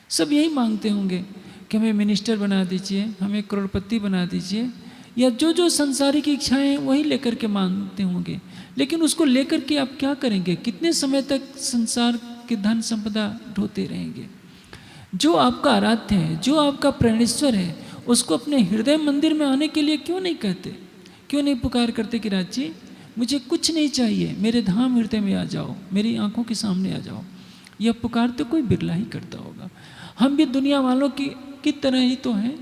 सब यही मांगते होंगे कि हमें मिनिस्टर बना दीजिए, हमें करोड़पति बना दीजिए, या जो जो संसारिक इच्छाएं वही लेकर के मांगते होंगे। लेकिन उसको लेकर के आप क्या करेंगे? कितने समय तक संसार की धन संपदा ढोते रहेंगे? जो आपका आराध्य है, जो आपका प्राणेश्वर है, उसको अपने हृदय मंदिर में आने के लिए क्यों नहीं कहते? क्यों नहीं पुकार करते कि राज जी मुझे कुछ नहीं चाहिए, मेरे धाम हृदय में आ जाओ, मेरी आंखों के सामने आ जाओ। यह पुकार तो कोई बिरला ही करता होगा। हम भी दुनिया वालों की तरह ही तो हैं।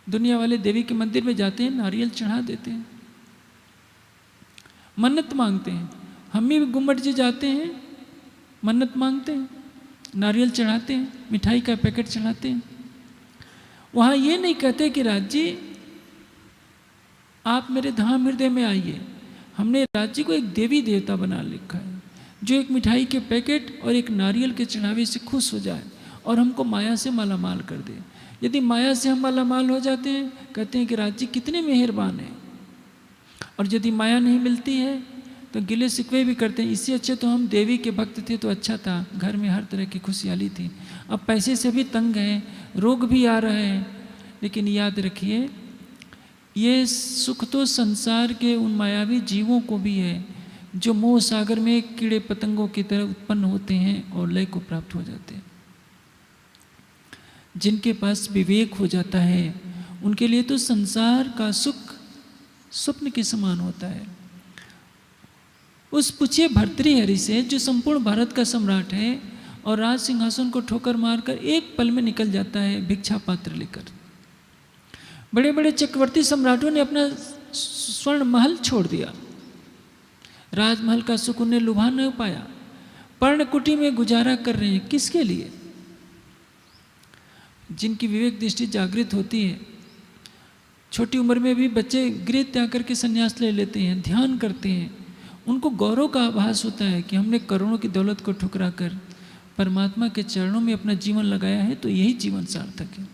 दुनिया वाले देवी के मंदिर में जाते हैं, नारियल चढ़ा देते हैं, मन्नत मांगते हैं। हम भी गुम्बद जी जाते हैं, मन्नत मांगते हैं, नारियल चढ़ाते हैं, मिठाई का पैकेट चढ़ाते हैं। वहाँ ये नहीं कहते कि राज जी आप मेरे धाम हृदय में आइए। हमने राज जी को एक देवी देवता बना लिखा है, जो एक मिठाई के पैकेट और एक नारियल के चढ़ावे से खुश हो जाए और हमको माया से मालामाल कर दे। यदि माया से हम मालामाल हो जाते हैं, कहते हैं कि राज जी कितने मेहरबान हैं। और यदि माया नहीं मिलती है तो गिले शिकवे भी करते हैं, इससे अच्छे तो हम देवी के भक्त थे तो अच्छा था, घर में हर तरह की खुशहाली थी। अब पैसे से भी तंग हैं, रोग भी आ रहे हैं। लेकिन याद रखिए, ये सुख तो संसार के उन मायावी जीवों को भी है जो मोह सागर में कीड़े पतंगों की तरह उत्पन्न होते हैं और लय को प्राप्त हो जाते हैं। जिनके पास विवेक हो जाता है उनके लिए तो संसार का सुख स्वप्न के समान होता है। उस पूछिए भर्तृहरि से, जो संपूर्ण भारत का सम्राट है और राज सिंहासन को ठोकर मारकर एक पल में निकल जाता है भिक्षा पात्र लेकर। बड़े बड़े चक्रवर्ती सम्राटों ने अपना स्वर्ण महल छोड़ दिया, राजमहल का सुख उन्हें लुभा नहीं पाया, पर्णकुटी में गुजारा कर रहे हैं। किसके लिए? जिनकी विवेक दृष्टि जागृत होती है। छोटी उम्र में भी बच्चे गृह त्याग करके संन्यास ले लेते हैं, ध्यान करते हैं। उनको गौरव का आभास होता है कि हमने करोड़ों की दौलत को ठुकरा कर परमात्मा के चरणों में अपना जीवन लगाया है, तो यही जीवन सार्थक है।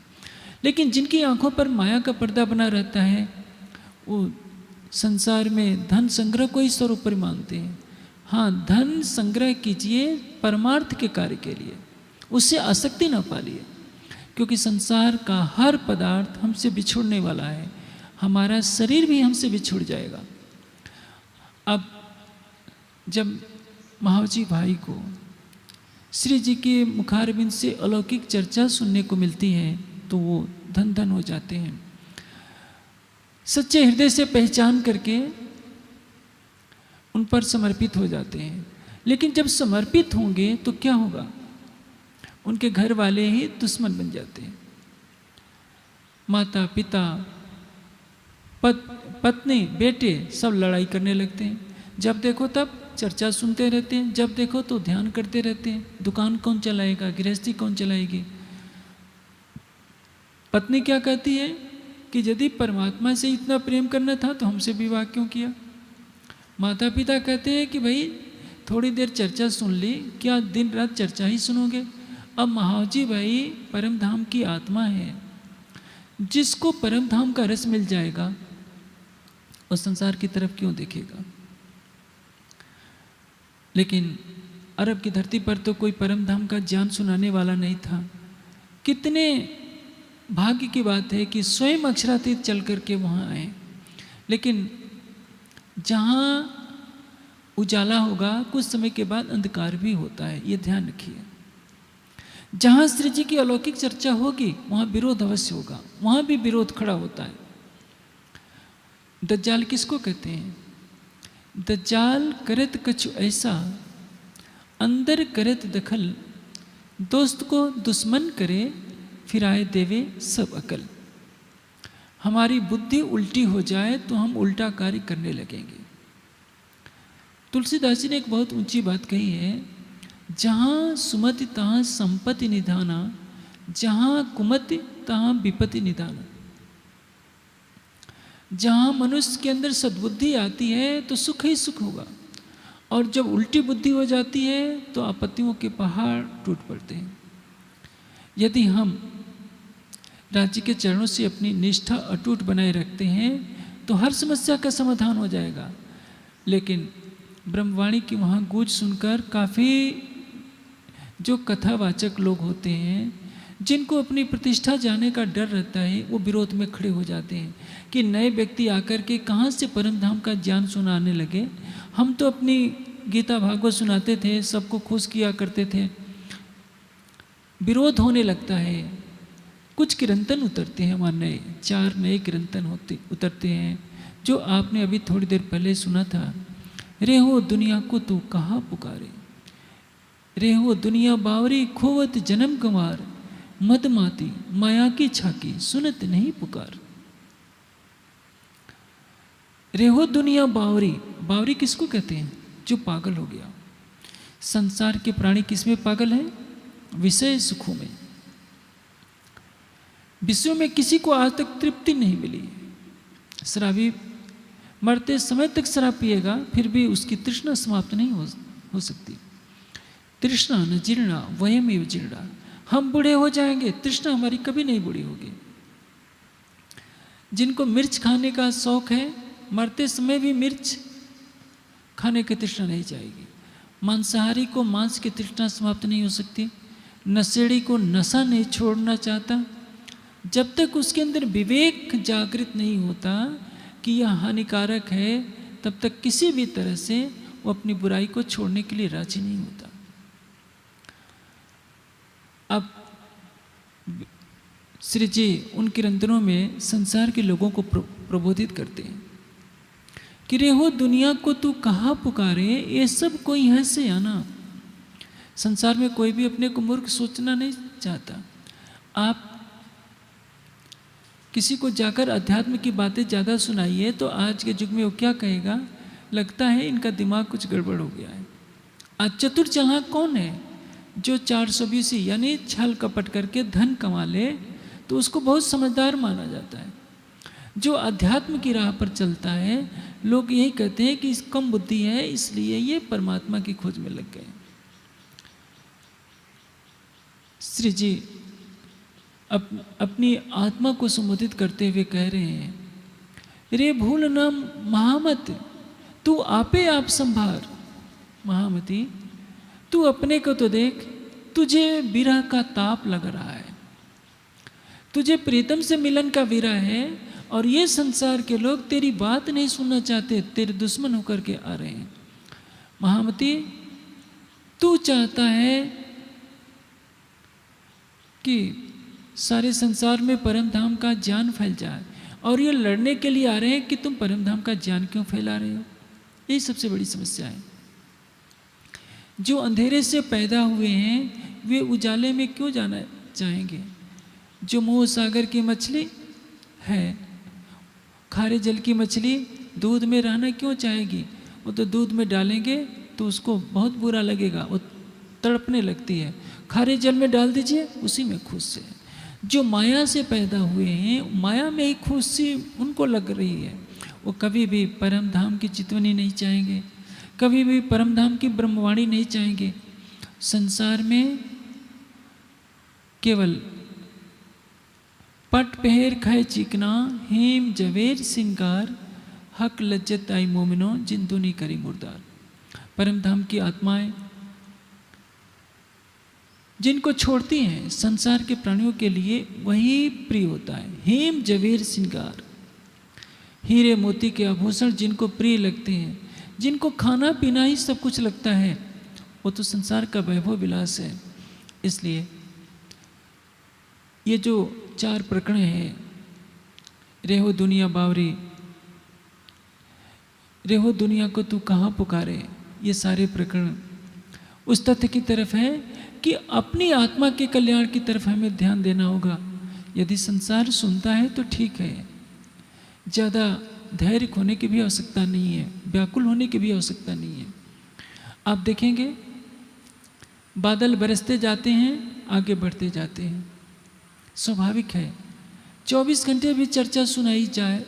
लेकिन जिनकी आंखों पर माया का पर्दा बना रहता है, वो संसार में धन संग्रह को ही सर्वोपरि मानते हैं। हाँ, धन संग्रह कीजिए परमार्थ के कार्य के लिए, उससे आसक्ति न पालिए, क्योंकि संसार का हर पदार्थ हमसे बिछुड़ने वाला है। हमारा शरीर भी हमसे बिछुड़ जाएगा। अब जब महावजी भाई को श्री जी के मुखारबिंद से अलौकिक चर्चा सुनने को मिलती है तो वो धन धन हो जाते हैं। सच्चे हृदय से पहचान करके उन पर समर्पित हो जाते हैं। लेकिन जब समर्पित होंगे तो क्या होगा? उनके घर वाले ही दुश्मन बन जाते हैं। माता पिता पत्नी बेटे सब लड़ाई करने लगते हैं। जब देखो तब चर्चा सुनते रहते हैं, जब देखो तो ध्यान करते रहते हैं। दुकान कौन चलाएगा, गृहस्थी कौन चलाएगी? पत्नी क्या कहती है कि यदि परमात्मा से इतना प्रेम करना था तो हमसे विवाह क्यों किया? माता पिता कहते हैं कि भाई थोड़ी देर चर्चा सुन ली, क्या दिन रात चर्चा ही सुनोगे? अब महावजी भाई परम धाम की आत्मा है, जिसको परम धाम का रस मिल जाएगा वो संसार की तरफ क्यों देखेगा? लेकिन अरब की धरती पर तो कोई परम धाम का ज्ञान सुनाने वाला नहीं था। कितने भाग्य की बात है कि स्वयं अक्षरातीत चल करके वहाँ आए। लेकिन जहाँ उजाला होगा कुछ समय के बाद अंधकार भी होता है, ये ध्यान रखिए। जहाँ श्री जी की अलौकिक चर्चा होगी वहाँ विरोध अवश्य होगा, वहाँ भी विरोध खड़ा होता है। दज्जाल किसको कहते हैं? दज्जाल करत कछु ऐसा, अंदर करत दखल, दोस्त को दुश्मन करे, फिराए देवे सब अकल। हमारी बुद्धि उल्टी हो जाए तो हम उल्टा कार्य करने लगेंगे। तुलसीदास जी ने एक बहुत ऊंची बात कही है, जहाँ सुमति तहाँ संपत्ति निधाना, जहाँ कुमति तहाँ विपत्ति निधाना। जहाँ मनुष्य के अंदर सद्बुद्धि आती है तो सुख ही सुख होगा, और जब उल्टी बुद्धि हो जाती है तो आपत्तियों के पहाड़ टूट पड़ते हैं। यदि हम राज्य के चरणों से अपनी निष्ठा अटूट बनाए रखते हैं तो हर समस्या का समाधान हो जाएगा। लेकिन ब्रह्मवाणी की वहाँ गूंज सुनकर काफ़ी जो कथावाचक लोग होते हैं, जिनको अपनी प्रतिष्ठा जाने का डर रहता है, वो विरोध में खड़े हो जाते हैं कि नए व्यक्ति आकर के कहाँ से परम धाम का ज्ञान सुनाने लगे। हम तो अपनी गीता भागवत सुनाते थे, सबको खुश किया करते थे। विरोध होने लगता है। कुछ किरंतन उतरते हैं वहाँ नए, 4 नए किरंतन उतरते हैं। जो आपने अभी थोड़ी देर पहले सुना था, रे हो दुनिया को तू कहाँ पुकारे, रे हो दुनिया बावरी खोवत जन्म गंवार, मदमाती माया की छाकी सुनत नहीं पुकार। रे हो दुनिया बावरी, बावरी किसको कहते हैं? जो पागल हो गया। संसार के प्राणी किसमें पागल है? विषय सुखों में। विषयों में किसी को आज तक तृप्ति नहीं मिली। शराबी मरते समय तक शराब पिएगा, फिर भी उसकी तृष्णा समाप्त नहीं हो सकती। तृष्णा न जीर्णा वयमेव जीर्णा, हम बूढ़े हो जाएंगे, तृष्णा हमारी कभी नहीं बूढ़ी होगी। जिनको मिर्च खाने का शौक है, मरते समय भी मिर्च खाने की तृष्णा नहीं जाएगी। मांसाहारी को मांस की तृष्णा समाप्त नहीं हो सकती। नशेड़ी को नशा नहीं छोड़ना चाहता। जब तक उसके अंदर विवेक जागृत नहीं होता कि यह हानिकारक है, तब तक किसी भी तरह से वो अपनी बुराई को छोड़ने के लिए राजी नहीं होता। अब श्री जी उन किरंतरों में संसार के लोगों को प्रबोधित करते हैं कि रे हो दुनिया को तू कहाँ पुकारे, ये सब कोई है से आना। संसार में कोई भी अपने को मूर्ख सोचना नहीं चाहता। आप किसी को जाकर अध्यात्म की बातें ज़्यादा सुनाइए तो आज के युग में वो क्या कहेगा? लगता है इनका दिमाग कुछ गड़बड़ हो गया है। आज चतुर चालाक कौन है? जो 420 यानी छल कपट करके धन कमा ले तो उसको बहुत समझदार माना जाता है। जो अध्यात्म की राह पर चलता है, लोग यही कहते हैं कि इस कम बुद्धि है, इसलिए ये परमात्मा की खोज में लग गए। श्री जी अपनी आत्मा को संबोधित करते हुए कह रहे हैं, रे भूल न महामत तू आपे आप संभार। महामती, तू अपने को तो देख, तुझे विरह का ताप लग रहा है, तुझे प्रीतम से मिलन का विरह है, और ये संसार के लोग तेरी बात नहीं सुनना चाहते, तेरे दुश्मन होकर के आ रहे हैं। महामती, तू चाहता है कि सारे संसार में परम धाम का ज्ञान फैल जाए, और ये लड़ने के लिए आ रहे हैं कि तुम परम धाम का ज्ञान क्यों फैला रहे हो। यही सबसे बड़ी समस्या है। जो अंधेरे से पैदा हुए हैं वे उजाले में क्यों जाना चाहेंगे? जो मोह सागर की मछली है, खारे जल की मछली दूध में रहना क्यों चाहेगी? वो तो दूध में डालेंगे तो उसको बहुत बुरा लगेगा, वो तड़पने लगती है। खारे जल में डाल दीजिए, उसी में खुश है। जो माया से पैदा हुए हैं, माया में ही खुशी उनको लग रही है। वो कभी भी परम धाम की चितवनी नहीं चाहेंगे, कभी भी परम धाम की ब्रह्मवाणी नहीं चाहेंगे। संसार में केवल पट पहर खाए चिकना, हेम जवेर सिंगार, हक लज्जत आई मोमिनो जिंदू नहीं करी मुर्दार। परम धाम की आत्माएं जिनको छोड़ती हैं, संसार के प्राणियों के लिए वही प्रिय होता है। हेम जवेर सिंगार, हीरे मोती के आभूषण जिनको प्रिय लगते हैं, जिनको खाना पीना ही सब कुछ लगता है, वो तो संसार का वैभव विलास है। इसलिए ये जो 4 प्रकरण हैं, रेहो दुनिया बावरी, रेहो दुनिया को तू कहाँ पुकारे, ये सारे प्रकरण उस तथ्य की तरफ है कि अपनी आत्मा के कल्याण की तरफ हमें ध्यान देना होगा। यदि संसार सुनता है तो ठीक है, ज़्यादा धैर्य खोने की भी आवश्यकता नहीं है, व्याकुल होने की भी आवश्यकता नहीं है। आप देखेंगे बादल बरसते जाते हैं, आगे बढ़ते जाते हैं, स्वाभाविक है। 24 घंटे भी चर्चा सुनाई जाए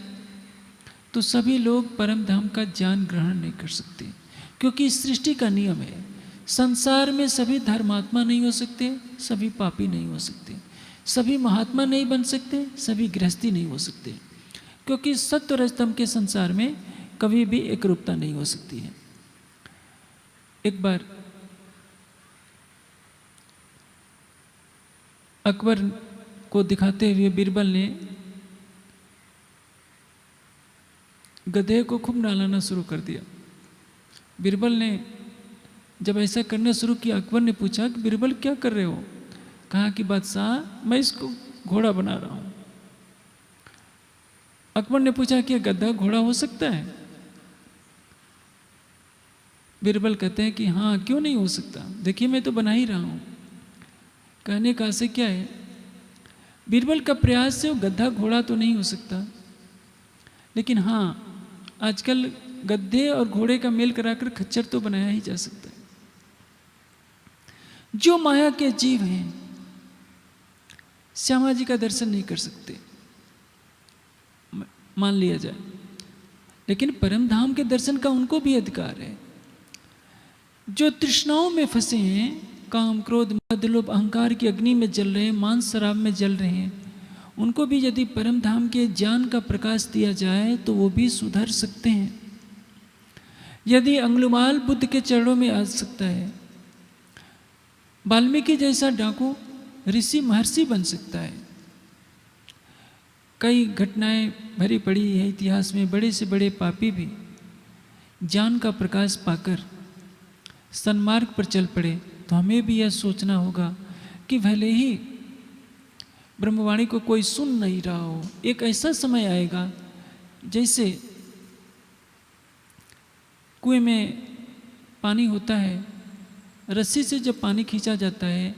तो सभी लोग परम धाम का ज्ञान ग्रहण नहीं कर सकते, क्योंकि सृष्टि का नियम है। संसार में सभी धर्मात्मा नहीं हो सकते, सभी पापी नहीं हो सकते, सभी महात्मा नहीं बन सकते, सभी गृहस्थी नहीं हो सकते, क्योंकि सत्व रजतम के संसार में कभी भी एक रूपता नहीं हो सकती है। एक बार अकबर को दिखाते हुए बीरबल ने गधे को खूब नहलाना शुरू कर दिया। बीरबल ने जब ऐसा करना शुरू किया, अकबर ने पूछा कि बीरबल क्या कर रहे हो? कहा कि बादशाह, मैं इसको घोड़ा बना रहा हूँ। अकबर ने पूछा कि गधा घोड़ा हो सकता है? बीरबल कहते हैं कि हाँ, क्यों नहीं हो सकता, देखिए मैं तो बना ही रहा हूँ। कहने का से क्या है, बीरबल का प्रयास से वो गधा घोड़ा तो नहीं हो सकता, लेकिन हाँ आजकल गधे और घोड़े का मेल कराकर खच्चर तो बनाया ही जा सकता है। जो माया के जीव हैं श्यामा जी का दर्शन नहीं कर सकते, मान लिया जाए, लेकिन परम धाम के दर्शन का उनको भी अधिकार है। जो तृष्णाओं में फंसे हैं, काम क्रोध मद लोभ अहंकार की अग्नि में जल रहे हैं, मांस शराब में जल रहे हैं, उनको भी यदि परम धाम के ज्ञान का प्रकाश दिया जाए तो वो भी सुधर सकते हैं। यदि अंगुलीमाल बुद्ध के चरणों में आ सकता है, वाल्मीकि जैसा डाकू ऋषि महर्षि बन सकता है। कई घटनाएं भरी पड़ी है इतिहास में, बड़े से बड़े पापी भी ज्ञान का प्रकाश पाकर सन्मार्ग पर चल पड़े। तो हमें भी यह सोचना होगा कि भले ही ब्रह्मवाणी को कोई सुन नहीं रहा हो, एक ऐसा समय आएगा जैसे कुएं में पानी होता है, रस्सी से जब पानी खींचा जाता है,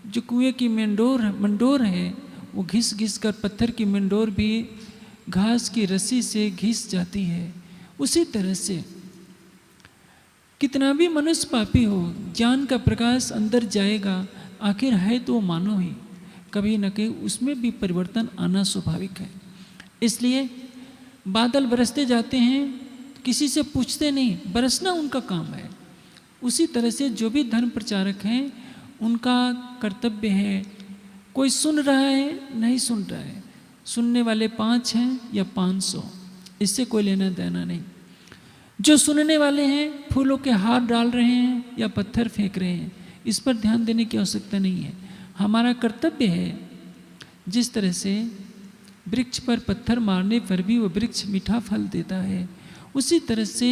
जो कुएं की मंडोर है वो घिस घिस कर, पत्थर की मंडोर भी घास की रस्सी से घिस जाती है। उसी तरह से कितना भी मनुष्य पापी हो, ज्ञान का प्रकाश अंदर जाएगा, आखिर है तो मानो ही, कभी न कहीं उसमें भी परिवर्तन आना स्वाभाविक है। इसलिए बादल बरसते जाते हैं, किसी से पूछते नहीं, बरसना उनका काम है। उसी तरह से जो भी धर्म प्रचारक हैं उनका कर्तव्य है, कोई सुन रहा है नहीं सुन रहा है, सुनने वाले 5 हैं या 500, इससे कोई लेना देना नहीं। जो सुनने वाले हैं फूलों के हार डाल रहे हैं या पत्थर फेंक रहे हैं, इस पर ध्यान देने की आवश्यकता नहीं है। हमारा कर्तव्य है, जिस तरह से वृक्ष पर पत्थर मारने पर भी वो वृक्ष मीठा फल देता है, उसी तरह से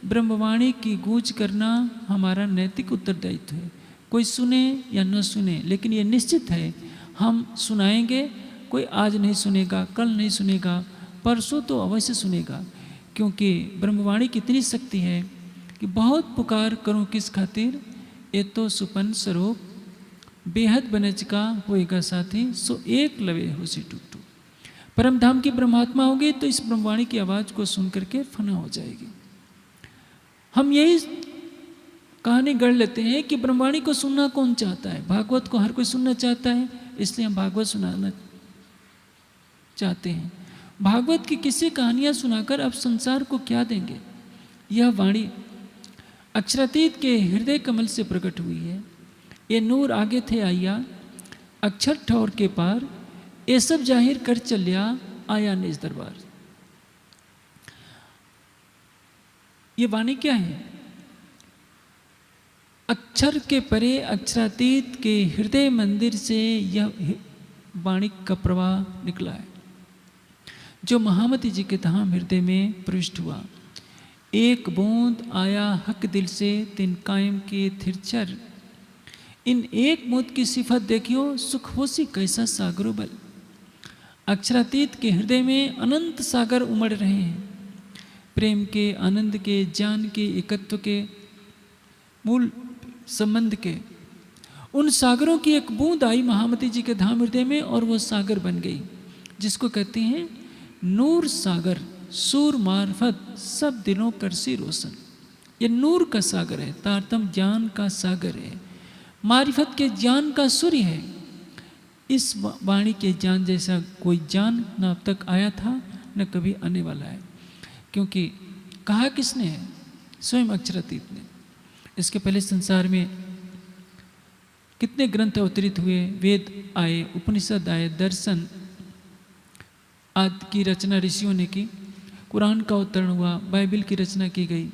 ब्रह्मवाणी की गूंज करना हमारा नैतिक उत्तरदायित्व है। कोई सुने या न सुने, लेकिन ये निश्चित है हम सुनाएंगे। कोई आज नहीं सुनेगा, कल नहीं सुनेगा, परसों तो अवश्य सुनेगा, क्योंकि ब्रह्मवाणी की इतनी शक्ति है कि बहुत पुकार करूं किस खातिर, ये तो सुपन स्वरूप बेहद बनज का होएगा साथी, सो एक लवे हो सी टूटू। परम धाम की ब्रह्मात्मा होगी तो इस ब्रह्मवाणी की आवाज़ को सुन करके फना हो जाएगी। हम यही कहानी गढ़ लेते हैं कि ब्रह्मवाणी को सुनना कौन चाहता है। भागवत को हर कोई सुनना चाहता है, इसलिए हम भागवत सुनाना चाहते हैं। भागवत की किसी कहानियां सुनाकर अब संसार को क्या देंगे। यह वाणी अक्षरातीत के हृदय कमल से प्रकट हुई है। ये नूर आगे थे आया, अक्षर ठौर के पार, ये सब जाहिर कर चलिया, आया निज दरबार। ये वाणी क्या है? अक्षर के परे अक्षरातीत के हृदय मंदिर से यह वाणी का प्रवाह निकला है, जो महामती जी के धाम हृदय में प्रविष्ट हुआ। एक बूंद आया हक दिल से, तिन कायम के थिरचर। इन एक बूंद की सिफत देखियो, सुख होसी कैसा सागरो बल। अक्षरातीत के हृदय में अनंत सागर उमड़ रहे हैं, प्रेम के, आनंद के, ज्ञान के, एकत्व के, मूल संबंध के। उन सागरों की एक बूंद आई महामती जी के धाम हृदय में, और वो सागर बन गई, जिसको कहते हैं नूर सागर। सूर मार्फत सब दिनों करसी रोशन। ये नूर का सागर है, तारतम ज्ञान का सागर है, मारिफत के ज्ञान का सूर्य है। इस वाणी के ज्ञान जैसा कोई ज्ञान न अब तक आया था न कभी आने वाला है, क्योंकि कहा किसने है? स्वयं अक्षरातीत ने। इसके पहले संसार में कितने ग्रंथ अवतरित हुए, वेद आए, उपनिषद आए, दर्शन आदि की रचना ऋषियों ने की, कुरान का अवतरण हुआ, बाइबल की रचना की गई।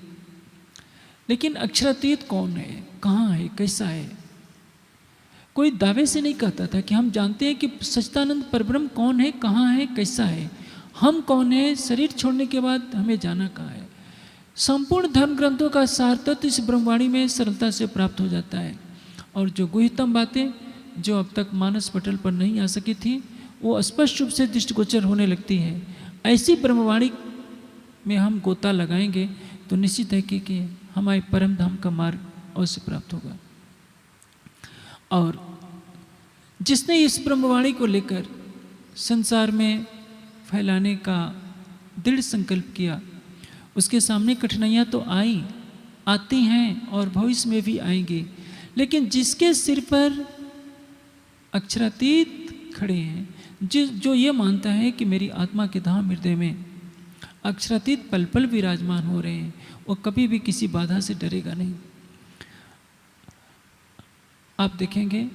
लेकिन अक्षरातीत कौन है, कहाँ है, कैसा है? कोई दावे से नहीं कहता था कि हम जानते हैं कि सच्चिदानंद परब्रह्म कौन है, कहाँ है, कैसा है। हम कौन है, शरीर छोड़ने के बाद हमें जाना कहाँ है। संपूर्ण धर्म ग्रंथों का सार तत्व इस ब्रह्मवाणी में सरलता से प्राप्त हो जाता है, और जो गुह्यतम बातें जो अब तक मानस पटल पर नहीं आ सकी थी, वो स्पष्ट रूप से दृष्टिगोचर होने लगती है। ऐसी ब्रह्मवाणी में हम गोता लगाएंगे तो निश्चित है कि हमारे परम धाम का मार्ग अवश्य प्राप्त होगा। और जिसने इस ब्रह्मवाणी को लेकर संसार में फैलाने का दृढ़ संकल्प किया, उसके सामने कठिनाइयाँ तो आती हैं और भविष्य में भी आएंगी, लेकिन जिसके सिर पर अक्षरातीत खड़े हैं, जो ये मानता है कि मेरी आत्मा के धाम हृदय में अक्षरातीत पल पल विराजमान हो रहे हैं, वो कभी भी किसी बाधा से डरेगा नहीं। आप देखेंगे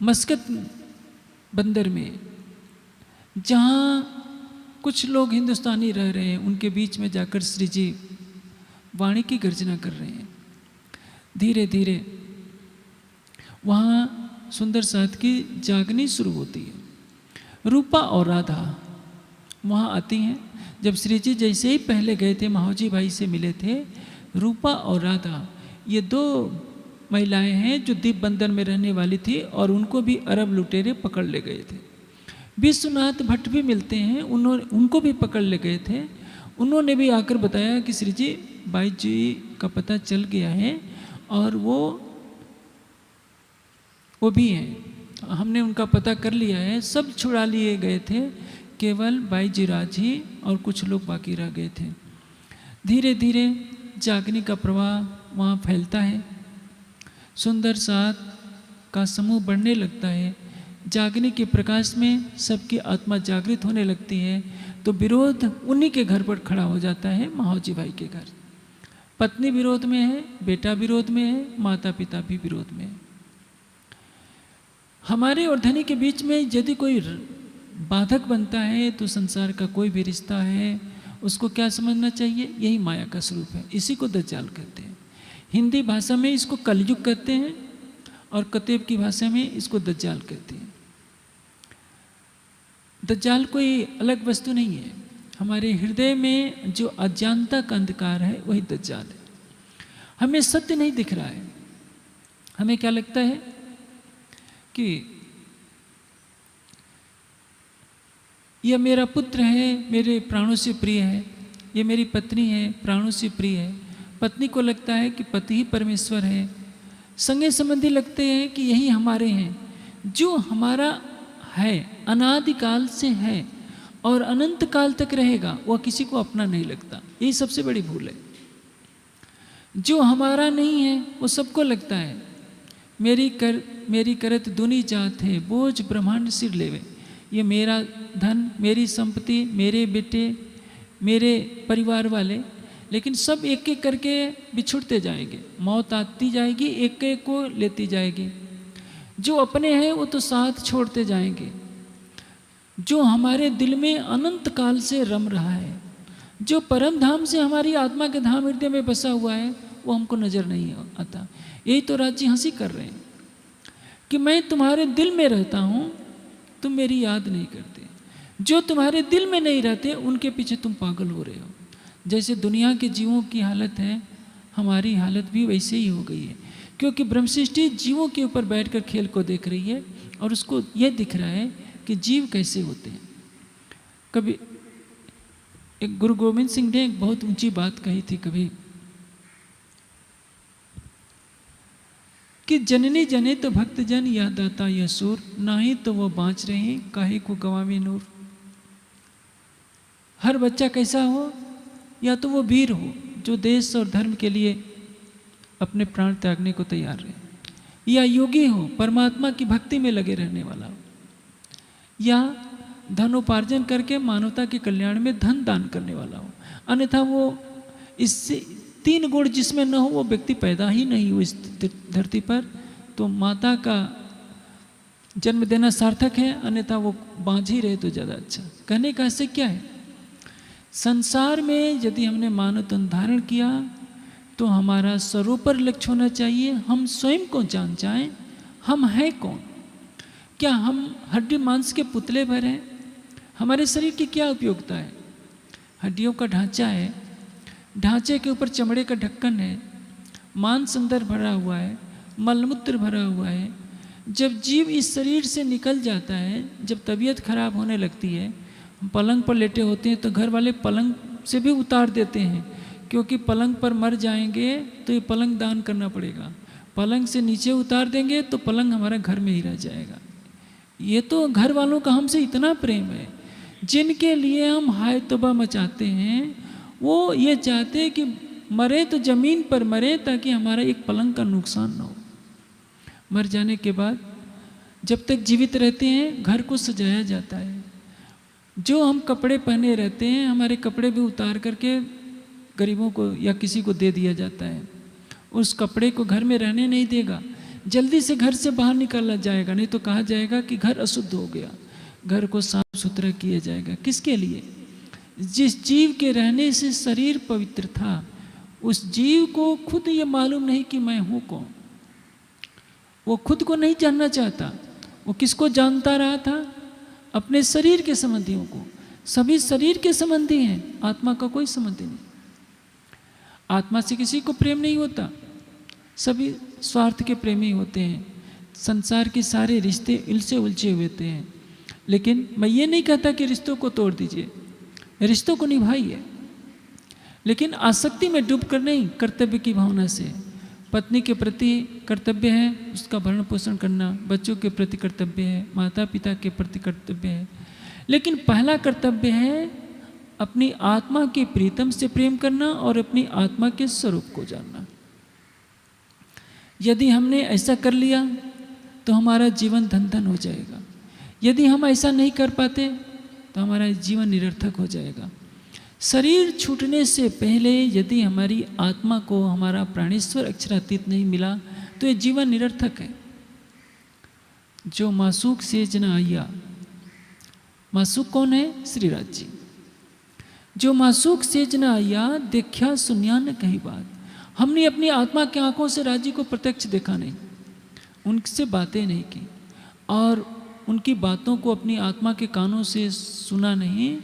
मस्कत बंदर में जहाँ कुछ लोग हिंदुस्तानी रह रहे हैं, उनके बीच में जाकर श्री जी वाणी की गर्जना कर रहे हैं। धीरे धीरे वहाँ सुंदर साथ की जागनी शुरू होती है। रूपा और राधा वहाँ आती हैं। जब श्री जी जैसे ही पहले गए थे, महाजी भाई से मिले थे, रूपा और राधा ये दो महिलाएं हैं जो दीप बंदर में रहने वाली थी और उनको भी अरब लुटेरे पकड़ ले गए थे। विश्वनाथ भट्ट भी मिलते हैं, उनको भी पकड़ ले गए थे। उन्होंने भी आकर बताया कि श्री जी बाई जी का पता चल गया है और वो भी हैं, हमने उनका पता कर लिया है, सब छुड़ा लिए गए थे, केवल बाई जी राज ही और कुछ लोग बाकी रह गए थे। धीरे धीरे जागनी का प्रवाह वहाँ फैलता है, सुंदर साथ का समूह बढ़ने लगता है। जागने के प्रकाश में सबकी आत्मा जागृत होने लगती है, तो विरोध उन्हीं के घर पर खड़ा हो जाता है, महाजी भाई के घर। पत्नी विरोध में है, बेटा विरोध में है, माता पिता भी विरोध में है। हमारे और धनी के बीच में यदि कोई बाधक बनता है तो संसार का कोई भी रिश्ता है उसको क्या समझना चाहिए? यही माया का स्वरूप है। इसी को दज्जाल कहते हैं। हिंदी भाषा में इसको कलयुग कहते हैं और कतेब की भाषा में इसको दज्जाल कहते हैं। दज्जाल कोई अलग वस्तु नहीं है। हमारे हृदय में जो अज्ञानता का अंधकार है वही दज्जाल है। हमें सत्य नहीं दिख रहा है। हमें क्या लगता है कि यह मेरा पुत्र है, मेरे प्राणों से प्रिय है, ये मेरी पत्नी है, प्राणों से प्रिय है। पत्नी को लगता है कि पति ही परमेश्वर है। संगे संबंधी लगते हैं कि यही हमारे हैं। जो हमारा है अनादिकाल से है और अनंत काल तक रहेगा, वह किसी को अपना नहीं लगता। यही सबसे बड़ी भूल है। जो हमारा नहीं है वो सबको लगता है मेरी करत दुनी जात है, बोझ ब्रह्मांड सिर लेवे। ये मेरा धन, मेरी संपत्ति, मेरे बेटे, मेरे परिवार वाले, लेकिन सब एक एक करके बिछुड़ते जाएंगे। मौत आती जाएगी, एक एक को लेती जाएगी। जो अपने हैं वो तो साथ छोड़ते जाएंगे। जो हमारे दिल में अनंत काल से रम रहा है, जो परम धाम से हमारी आत्मा के धाम हृदय में बसा हुआ है, वो हमको नजर नहीं आता। यही तो राज्य हंसी कर रहे हैं कि मैं तुम्हारे दिल में रहता हूँ, तुम मेरी याद नहीं करते। जो तुम्हारे दिल में नहीं रहते उनके पीछे तुम पागल हो रहे हो। जैसे दुनिया के जीवों की हालत है, हमारी हालत भी वैसे ही हो गई है। क्योंकि ब्रह्मसृष्टि जीवों के ऊपर बैठकर खेल को देख रही है और उसको यह दिख रहा है कि जीव कैसे होते हैं। कभी एक गुरु गोविंद सिंह ने एक बहुत ऊंची बात कही थी कभी कि जननी जने तो भक्त जन या दाता या सूर, ना ही तो वो बाँच रहे हैं काहे को गवावे नूर। हर बच्चा कैसा हो, या तो वो वीर हो जो देश और धर्म के लिए अपने प्राण त्यागने को तैयार रहे, या योगी हो परमात्मा की भक्ति में लगे रहने वाला हो, या धनोपार्जन करके मानवता के कल्याण में धन दान करने वाला हो। अन्यथा वो इससे 3 गुण जिसमें न हो वो व्यक्ति पैदा ही नहीं हो इस धरती पर। तो माता का जन्म देना सार्थक है, अन्यथा वो बाँझ ही रहे तो ज़्यादा अच्छा। कहने का ऐसे क्या है, संसार में यदि हमने मानव तन धारण किया तो हमारा सर्वोपर लक्ष्य होना चाहिए हम स्वयं को जान जाएं, हम हैं कौन। क्या हम हड्डी मांस के पुतले भर हैं? हमारे शरीर की क्या उपयोगिता है? हड्डियों का ढांचा है, ढांचे के ऊपर चमड़े का ढक्कन है, मांस अंदर भरा हुआ है, मलमूत्र भरा हुआ है। जब जीव इस शरीर से निकल जाता है, जब तबीयत खराब होने लगती है, पलंग पर लेटे होते हैं तो घर वाले पलंग से भी उतार देते हैं, क्योंकि पलंग पर मर जाएंगे तो ये पलंग दान करना पड़ेगा। पलंग से नीचे उतार देंगे तो पलंग हमारा घर में ही रह जाएगा। ये तो घर वालों का हमसे इतना प्रेम है, जिनके लिए हम हाय तौबा मचाते हैं, वो ये चाहते हैं कि मरे तो ज़मीन पर मरे, ताकि हमारा एक पलंग का नुकसान ना हो। मर जाने के बाद जब तक जीवित रहते हैं घर को सजाया जाता है। जो हम कपड़े पहने रहते हैं, हमारे कपड़े भी उतार करके गरीबों को या किसी को दे दिया जाता है। उस कपड़े को घर में रहने नहीं देगा, जल्दी से घर से बाहर निकाला जाएगा, नहीं तो कहा जाएगा कि घर अशुद्ध हो गया। घर को साफ सुथरा किया जाएगा। किसके लिए? जिस जीव के रहने से शरीर पवित्र था, उस जीव को खुद ये मालूम नहीं कि मैं हूँ कौन। वो खुद को नहीं जानना चाहता। वो किसको जानता रहा था? अपने शरीर के संबंधियों को। सभी शरीर के संबंधी हैं, आत्मा का कोई संबंधी नहीं। आत्मा से किसी को प्रेम नहीं होता, सभी स्वार्थ के प्रेमी होते हैं। संसार के सारे रिश्ते इलसे उलझे हुए होते हैं। लेकिन मैं ये नहीं कहता कि रिश्तों को तोड़ दीजिए, रिश्तों को निभाइए, लेकिन आसक्ति में डूब कर नहीं, कर्तव्य की भावना से। पत्नी के प्रति कर्तव्य है उसका भरण पोषण करना, बच्चों के प्रति कर्तव्य है, माता पिता के प्रति कर्तव्य है, लेकिन पहला कर्तव्य है अपनी आत्मा के प्रीतम से प्रेम करना और अपनी आत्मा के स्वरूप को जानना। यदि हमने ऐसा कर लिया तो हमारा जीवन धन धन हो जाएगा। यदि हम ऐसा नहीं कर पाते तो हमारा जीवन निरर्थक हो जाएगा। शरीर छूटने से पहले यदि हमारी आत्मा को हमारा प्राणेश्वर अक्षरातीत नहीं मिला तो ये जीवन निरर्थक है। जो मासूक सेज न आया, मासूक कौन है? श्रीराज जी। जो मासूक सेज न आया, देखा सुनिया न कही बात। हमने अपनी आत्मा की आंखों से राज जी को प्रत्यक्ष देखा नहीं, उनसे बातें नहीं की और उनकी बातों को अपनी आत्मा के कानों से सुना नहीं।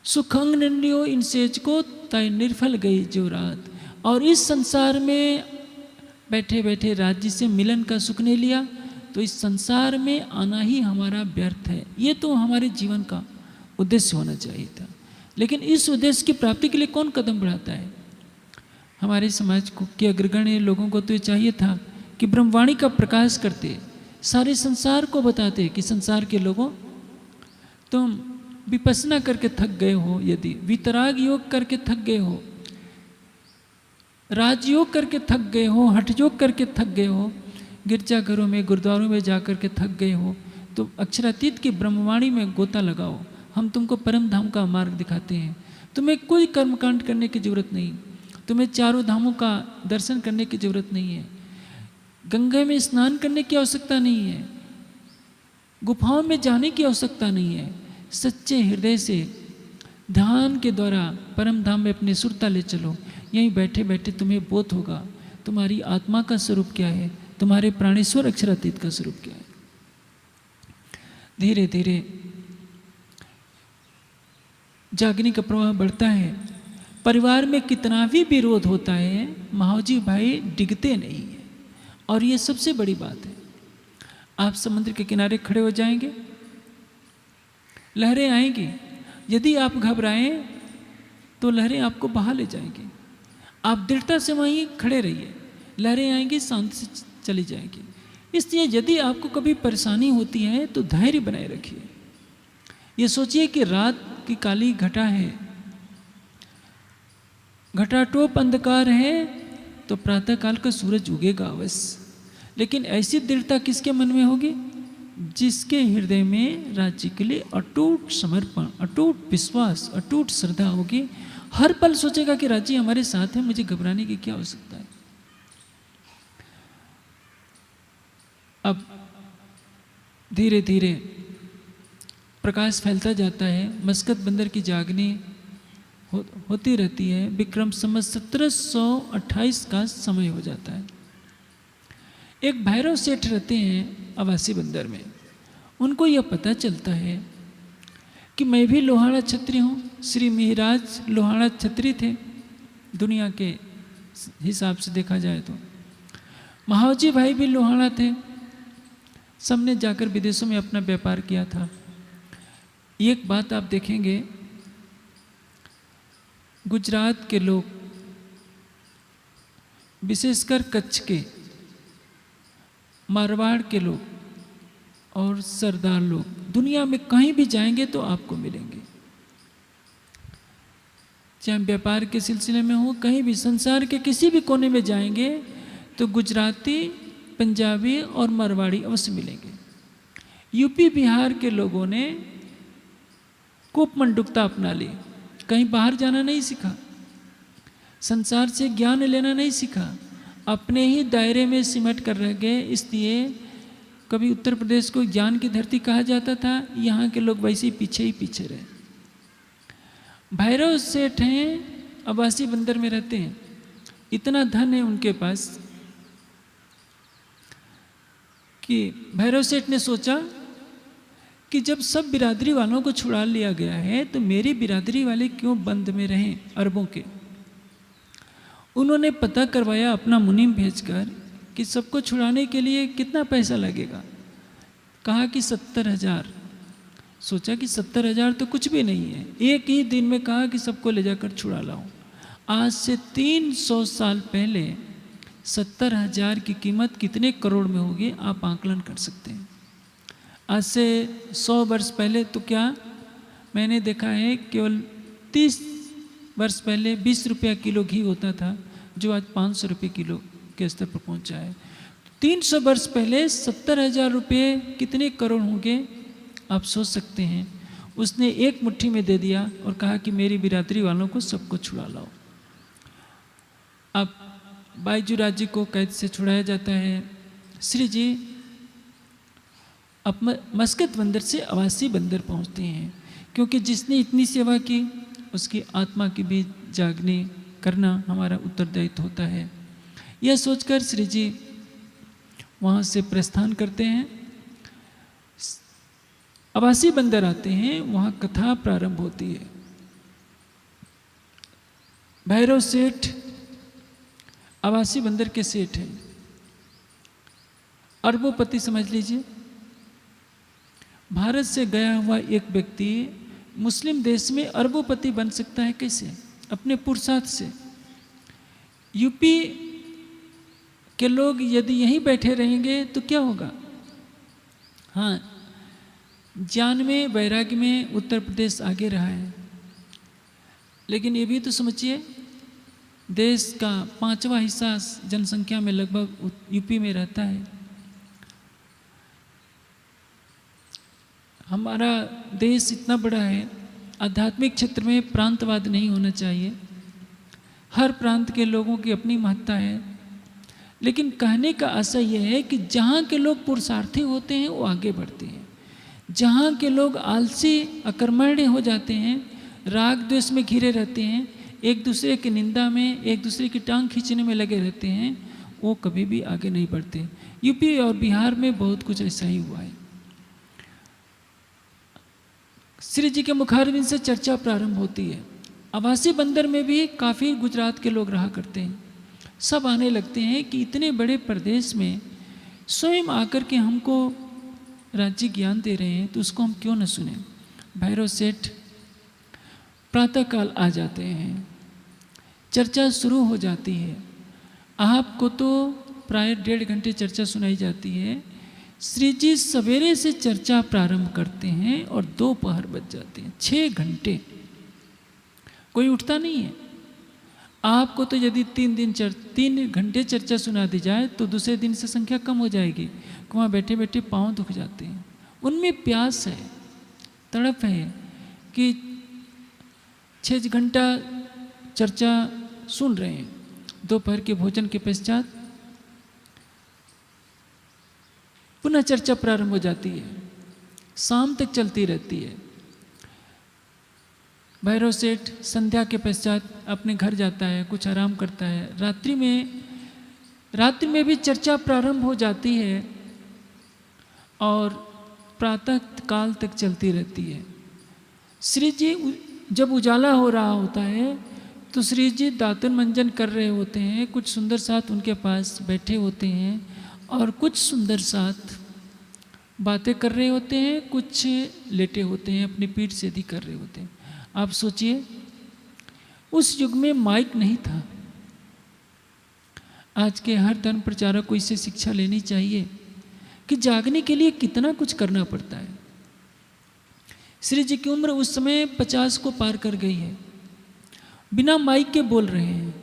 सुखंग नंडियो इन सेज को तय निर्फल गई जो रात। और इस संसार में बैठे बैठे राज्य से मिलन का सुख नहीं लिया तो इस संसार में आना ही हमारा व्यर्थ है। ये तो हमारे जीवन का उद्देश्य होना चाहिए था। लेकिन इस उद्देश्य की प्राप्ति के लिए कौन कदम बढ़ाता है? हमारे समाज को के अग्रगण्य लोगों को तो ये चाहिए था कि ब्रह्मवाणी का प्रकाश करते, सारे संसार को बताते कि संसार के लोगों, तुम विपස්සना करके थक गए हो, यदि वितराग योग करके थक गए हो, राजयोग करके थक गए हो, हठ योग करके थक गए हो, गिरजाघरों में गुरुद्वारों में जा कर के थक गए हो, तो अक्षरातीत की ब्रह्मवाणी में गोता लगाओ। हम तुमको परम धाम का मार्ग दिखाते हैं। तुम्हें कोई कर्मकांड करने की जरूरत नहीं, तुम्हें चारों धामों का दर्शन करने की जरूरत नहीं है, गंगा में स्नान करने की आवश्यकता नहीं है, गुफाओं में जाने की आवश्यकता नहीं है। सच्चे हृदय से ध्यान के द्वारा परम धाम में अपने सुरता ले चलो। यहीं बैठे बैठे तुम्हें बोध होगा तुम्हारी आत्मा का स्वरूप क्या है, तुम्हारे प्राणेश्वर अक्षरातीत का स्वरूप क्या है। धीरे धीरे जागने का प्रवाह बढ़ता है। परिवार में कितना भी विरोध होता है, महाजी भाई डिगते नहीं है। और ये सबसे बड़ी बात है। आप समुद्र के किनारे खड़े हो जाएंगे, लहरें आएंगी, यदि आप घबराएं तो लहरें आपको बहा ले जाएंगी। आप दृढ़ता से वहीं खड़े रहिए, लहरें आएंगी, शांति से चली जाएंगी। इसलिए यदि आपको कभी परेशानी होती है तो धैर्य बनाए रखिए। ये सोचिए कि रात की काली घटा है, घटाटोप अंधकार है, तो प्रातःकाल का सूरज उगेगा अवश्य। लेकिन ऐसी दृढ़ता किसके मन में होगी? जिसके हृदय में राज्य के लिए अटूट समर्पण, अटूट विश्वास, अटूट श्रद्धा होगी। हर पल सोचेगा कि राज्य हमारे साथ है, मुझे घबराने की क्या आवश्यकता है। अब धीरे धीरे प्रकाश फैलता जाता है। मस्कत बंदर की जागनी होती रहती है। विक्रम संवत 1728 का समय हो जाता है। एक भैरव सेठ रहते हैं आवासी बंदर में। उनको यह पता चलता है कि मैं भी लोहाड़ा क्षत्रिय हूँ। श्री मिहिराज लोहाड़ा क्षत्रिय थे दुनिया के हिसाब से देखा जाए तो। महावजी भाई भी लोहाड़ा थे। सबने जाकर विदेशों में अपना व्यापार किया था। एक बात आप देखेंगे, गुजरात के लोग, विशेषकर कच्छ के, मारवाड़ के लोग और सरदार लोग, दुनिया में कहीं भी जाएंगे तो आपको मिलेंगे। चाहे व्यापार के सिलसिले में हो, कहीं भी संसार के किसी भी कोने में जाएंगे तो गुजराती, पंजाबी और मारवाड़ी अवश्य मिलेंगे। यूपी बिहार के लोगों ने कूपमंडुकता अपना ली, कहीं बाहर जाना नहीं सीखा, संसार से ज्ञान लेना नहीं सीखा, अपने ही दायरे में सिमट कर रह गए। इसलिए कभी उत्तर प्रदेश को ज्ञान की धरती कहा जाता था, यहाँ के लोग वैसे ही पीछे रहे। भैरव सेठ हैं, आवासी बंदर में रहते हैं, इतना धन है उनके पास कि भैरव सेठ ने सोचा कि जब सब बिरादरी वालों को छुड़ा लिया गया है तो मेरी बिरादरी वाले क्यों बंद में रहें, अरबों के। उन्होंने पता करवाया अपना मुनीम भेजकर कि सबको छुड़ाने के लिए कितना पैसा लगेगा। कहा कि 70,000। सोचा कि 70,000 तो कुछ भी नहीं है। एक ही दिन में कहा कि सबको ले जाकर छुड़ा लाओ। आज से 300 साल पहले 70,000 की कीमत कितने करोड़ में होगी, आप आकलन कर सकते हैं। आज से 100 वर्ष पहले तो क्या, मैंने देखा है केवल 30 वर्ष पहले 20 रुपया किलो घी होता था, जो आज 500 रुपये किलो के स्तर पर पहुंचा है। 300 वर्ष पहले 70,000 रुपये कितने करोड़ होंगे, आप सोच सकते हैं। उसने एक मुट्ठी में दे दिया और कहा कि मेरी बिरादरी वालों को सबको छुड़ा लाओ। अब बाईजू जी को कैद से छुड़ाया जाता है। श्री जी अब मस्कत बंदर से आवासी बंदर पहुंचते हैं, क्योंकि जिसने इतनी सेवा की उसकी आत्मा की भी जागने करना हमारा उत्तरदायित्व होता है। यह सोचकर श्री जी वहाँ से प्रस्थान करते हैं। आवासी बंदर आते हैं, वहाँ कथा प्रारंभ होती है। भैरव सेठ आवासी बंदर के सेठ हैं, अरबोपति समझ लीजिए। भारत से गया हुआ एक व्यक्ति मुस्लिम देश में अरबोपति बन सकता है कैसे? अपने पुरुषार्थ से। यूपी के लोग यदि यहीं बैठे रहेंगे तो क्या होगा? हाँ, ज्ञान में, वैराग्य में उत्तर प्रदेश आगे रहा है, लेकिन ये भी तो समझिए देश का 5वां हिस्सा जनसंख्या में लगभग यूपी में रहता है। हमारा देश इतना बड़ा है, आध्यात्मिक क्षेत्र में प्रांतवाद नहीं होना चाहिए। हर प्रांत के लोगों की अपनी महत्ता है, लेकिन कहने का आशय यह है कि जहाँ के लोग पुरुषार्थी होते हैं वो आगे बढ़ते हैं। जहाँ के लोग आलसी, अकर्मण्य हो जाते हैं, राग द्वेष में घिरे रहते हैं, एक दूसरे की निंदा में, एक दूसरे की टांग खींचने में लगे रहते हैं, वो कभी भी आगे नहीं बढ़ते। यूपी और बिहार में बहुत कुछ ऐसा ही हुआ है। श्री जी के मुखारबिंद से चर्चा प्रारंभ होती है। आवासी बंदर में भी काफ़ी गुजरात के लोग रहा करते हैं। सब आने लगते हैं कि इतने बड़े प्रदेश में स्वयं आकर के हमको राज्य ज्ञान दे रहे हैं, तो उसको हम क्यों न सुने। भैरव सेठ प्रातःकाल आ जाते हैं, चर्चा शुरू हो जाती है। आपको तो प्राय 1.5 घंटे चर्चा सुनाई जाती है। श्री जी सवेरे से चर्चा प्रारंभ करते हैं और दोपहर बज जाते हैं। 6 घंटे कोई उठता नहीं है। आपको तो यदि 3 घंटे चर्चा सुना दी जाए तो दूसरे दिन से संख्या कम हो जाएगी। वहाँ बैठे बैठे पाँव दुख जाते हैं। उनमें प्यास है, तड़प है कि 6 घंटा चर्चा सुन रहे हैं। दोपहर के भोजन के पश्चात पुनः चर्चा प्रारंभ हो जाती है, शाम तक चलती रहती है। भैरव सेठ संध्या के पश्चात अपने घर जाता है, कुछ आराम करता है। रात्रि में भी चर्चा प्रारंभ हो जाती है और प्रातः काल तक चलती रहती है। श्री जी जब उजाला हो रहा होता है तो श्री जी दातुन मंजन कर रहे होते हैं। कुछ सुंदर साथ उनके पास बैठे होते हैं और कुछ सुंदर साथ बातें कर रहे होते हैं, कुछ लेटे होते हैं, अपनी पीठ सीधी कर रहे होते हैं। आप सोचिए, उस युग में माइक नहीं था। आज के हर धर्म प्रचारक को इससे शिक्षा लेनी चाहिए कि जागने के लिए कितना कुछ करना पड़ता है। श्री जी की उम्र उस समय 50 को पार कर गई है, बिना माइक के बोल रहे हैं।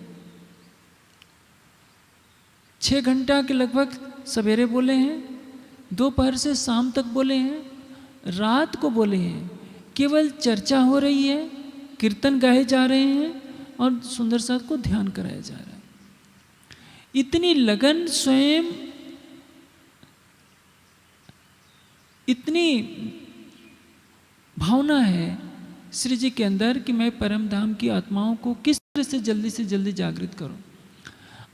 6 घंटा के लगभग सवेरे बोले हैं, दोपहर से शाम तक बोले हैं, रात को बोले हैं। केवल चर्चा हो रही है, कीर्तन गाए जा रहे हैं और सुंदर साथ को ध्यान कराया जा रहा है। इतनी लगन, स्वयं इतनी भावना है श्री जी के अंदर कि मैं परम धाम की आत्माओं को किस तरह से जल्दी जागृत करूं।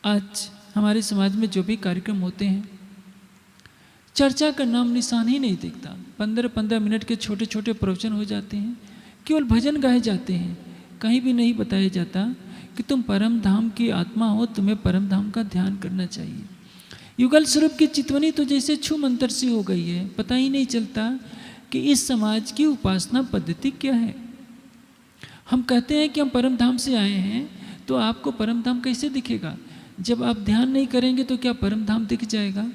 आज हमारे समाज में जो भी कार्यक्रम होते हैं, चर्चा का नाम निशान ही नहीं दिखता। 15-15 मिनट के छोटे छोटे प्रवचन हो जाते हैं, केवल भजन गाए जाते हैं। कहीं भी नहीं बताया जाता कि तुम परम धाम की आत्मा हो, तुम्हें परम धाम का ध्यान करना चाहिए। युगल स्वरूप की चितवनी तो जैसे छू मंतर सी हो गई है, पता ही नहीं चलता कि इस समाज की उपासना पद्धति क्या है। हम कहते हैं कि हम परम धाम से आए हैं, तो आपको परम धाम कैसे दिखेगा? जब आप ध्यान नहीं करेंगे तो क्या परम धाम दिख जाएगा?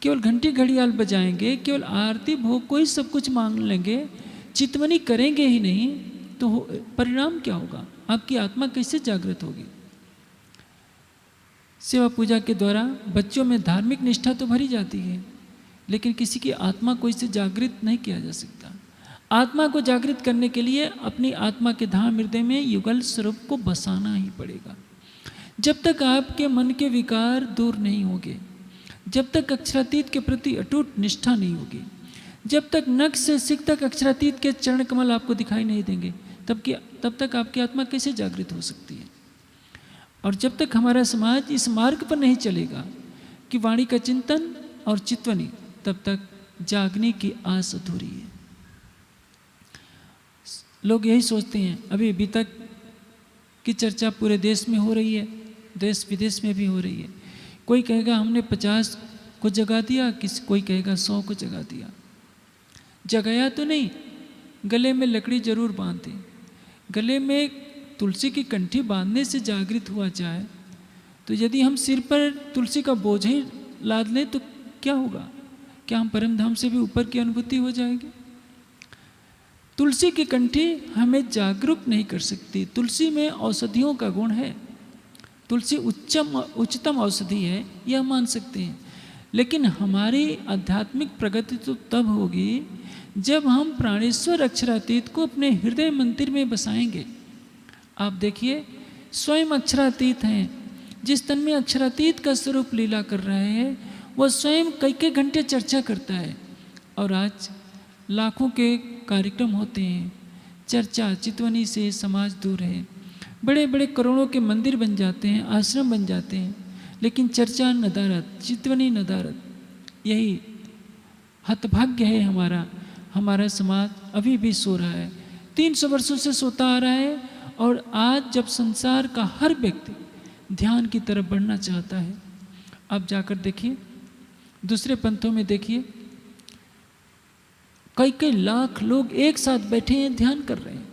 केवल घंटी घड़ियाल बजाएंगे, केवल आरती भोग को ही सब कुछ मांग लेंगे, चितवनी करेंगे ही नहीं, तो परिणाम क्या होगा? आपकी आत्मा कैसे जागृत होगी? सेवा पूजा के द्वारा बच्चों में धार्मिक निष्ठा तो भरी जाती है, लेकिन किसी की आत्मा को इससे जागृत नहीं किया जा सकता। आत्मा को जागृत करने के लिए अपनी आत्मा के धाम हृदय में युगल स्वरूप को बसाना ही पड़ेगा। जब तक आपके मन के विकार दूर नहीं होंगे, जब तक अक्षरातीत के प्रति अटूट निष्ठा नहीं होगी, जब तक नख से सिख तक अक्षरातीत के चरण कमल आपको दिखाई नहीं देंगे, तब तक आपकी आत्मा कैसे जागृत हो सकती है? और जब तक हमारा समाज इस मार्ग पर नहीं चलेगा कि वाणी का चिंतन और चितवनी, तब तक जागने की आस अधूरी है। लोग यही सोचते हैं, अभी तक की चर्चा पूरे देश में हो रही है, देश विदेश में भी हो रही है। कोई कहेगा हमने 50 को जगा दिया, कोई कहेगा 100 को जगा दिया। जगाया तो नहीं, गले में लकड़ी जरूर बांधते। गले में तुलसी की कंठी बांधने से जागृत हुआ जाए, तो यदि हम सिर पर तुलसी का बोझ ही लाद लें तो क्या होगा? क्या हम परम धाम से भी ऊपर की अनुभूति हो जाएगी? तुलसी की कंठी हमें जागरूक नहीं कर सकती। तुलसी में औषधियों का गुण है, तुलसी उच्चतम औषधि है, यह मान सकते हैं। लेकिन हमारी आध्यात्मिक प्रगति तो तब होगी जब हम प्राणेश्वर अक्षरातीत को अपने हृदय मंदिर में बसाएंगे। आप देखिए, स्वयं अक्षरातीत हैं। जिस तन में अक्षरातीत का स्वरूप लीला कर रहे हैं, वह स्वयं कई घंटे चर्चा करता है। और आज लाखों के कार्यक्रम होते हैं, चर्चा चितवनी से समाज दूर है। बड़े बड़े करोड़ों के मंदिर बन जाते हैं, आश्रम बन जाते हैं, लेकिन चर्चा नदारत, चितवनी नदारत। यही हतभाग्य है हमारा समाज अभी भी सो रहा है, 300 वर्षों से सोता आ रहा है। और आज जब संसार का हर व्यक्ति ध्यान की तरफ बढ़ना चाहता है, आप जाकर देखिए, दूसरे पंथों में देखिए, कई लाख लोग एक साथ बैठे हैं, ध्यान कर रहे हैं।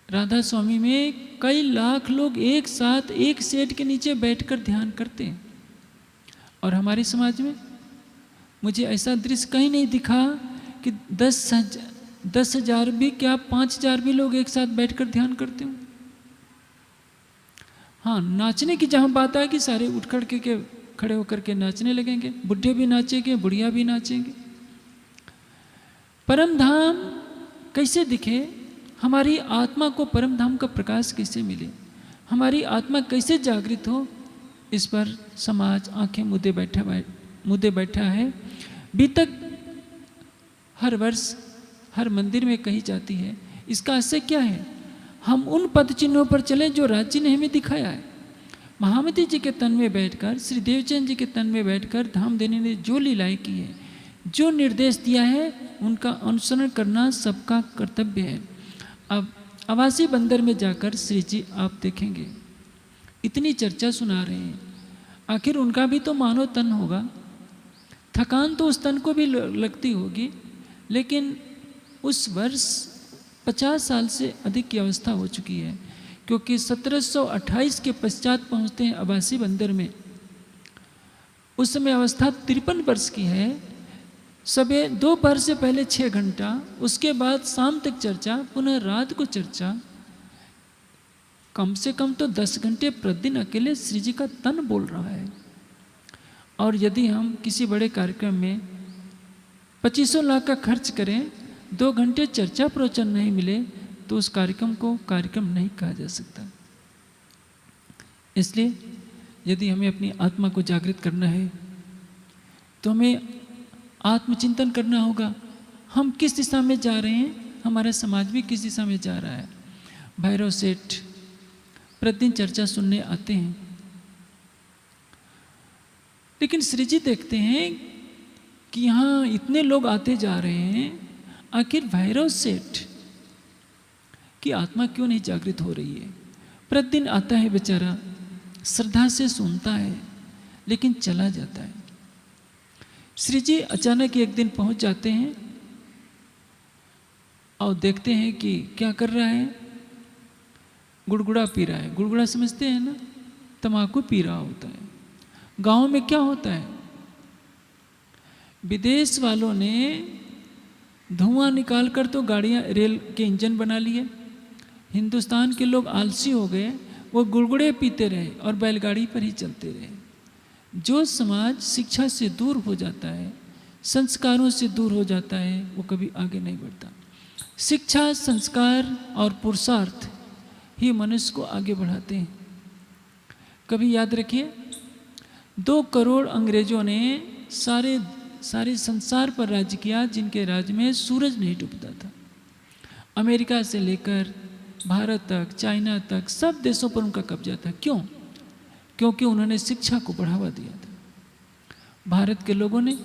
राधा स्वामी में कई लाख लोग एक साथ एक शेड के नीचे बैठकर ध्यान करते हैं। और हमारे समाज में मुझे ऐसा दृश्य कहीं नहीं दिखा कि 10,000 भी क्या 5,000 भी लोग एक साथ बैठकर ध्यान करते हो। हाँ, नाचने की जहाँ बात आएगी, सारे उठ खड़े होकर के नाचने लगेंगे, बुढ़े भी नाचेंगे, बुढ़िया भी नाचेंगे। परम धाम कैसे दिखे? हमारी आत्मा को परम धाम का प्रकाश कैसे मिले? हमारी आत्मा कैसे जागृत हो? इस पर समाज आंखें मुद्दे बैठा है। बीतक हर वर्ष हर मंदिर में कही जाती है। इसका आशय क्या है? हम उन पद चिन्हों पर चलें जो राज्य ने हमें दिखाया है। महामती जी के तन में बैठकर, श्री देवचंद जी के तन में बैठकर धाम देने ने जो लीलाएं की है, जो निर्देश दिया है, उनका अनुसरण करना सबका कर्तव्य है। अब आवासी बंदर में जाकर श्री जी आप देखेंगे, इतनी चर्चा सुना रहे हैं, आखिर उनका भी तो मानव तन होगा। थकान तो उस तन को भी लगती होगी, लेकिन उस वर्ष 50 साल से अधिक की अवस्था हो चुकी है, क्योंकि 1728 के पश्चात पहुंचते हैं अब्बासी बंदर में। उस समय अवस्था 53 वर्ष की है। सुबह दोपहर से पहले 6 घंटा, उसके बाद शाम तक चर्चा, पुनः रात को चर्चा। कम से कम तो 10 घंटे प्रतिदिन अकेले श्री जी का तन बोल रहा है। और यदि हम किसी बड़े कार्यक्रम में 2500 लाख का खर्च करें, 2 घंटे चर्चा प्रवचन नहीं मिले, तो उस कार्यक्रम को कार्यक्रम नहीं कहा जा सकता। इसलिए यदि हमें अपनी आत्मा को जागृत करना है तो हमें आत्मचिंतन करना होगा। हम किस दिशा में जा रहे हैं, हमारा समाज भी किस दिशा में जा रहा है। भैरव सेठ प्रतिदिन चर्चा सुनने आते हैं, लेकिन श्री जी देखते हैं कि यहाँ इतने लोग आते जा रहे हैं, आखिर भैरव सेठ की आत्मा क्यों नहीं जागृत हो रही है। प्रतिदिन आता है बेचारा, श्रद्धा से सुनता है, लेकिन चला जाता है। श्री जी अचानक एक दिन पहुंच जाते हैं और देखते हैं कि क्या कर रहा है, गुड़गुड़ा पी रहा है। गुड़गुड़ा समझते हैं ना, तम्बाकू पी रहा होता है। गांव में क्या होता है, विदेश वालों ने धुआं निकालकर तो गाड़ियां, रेल के इंजन बना लिए। हिंदुस्तान के लोग आलसी हो गए, वो गुड़गुड़े पीते रहे और बैलगाड़ी पर ही चलते रहे। जो समाज शिक्षा से दूर हो जाता है, संस्कारों से दूर हो जाता है, वो कभी आगे नहीं बढ़ता। शिक्षा, संस्कार और पुरुषार्थ ही मनुष्य को आगे बढ़ाते हैं। कभी याद रखिए, 2 करोड़ अंग्रेजों ने सारे संसार पर राज्य किया, जिनके राज्य में सूरज नहीं डूबता था। अमेरिका से लेकर भारत तक, चाइना तक, सब देशों पर उनका कब्जा था। क्यों? क्योंकि उन्होंने शिक्षा को बढ़ावा दिया था। भारत के लोगों ने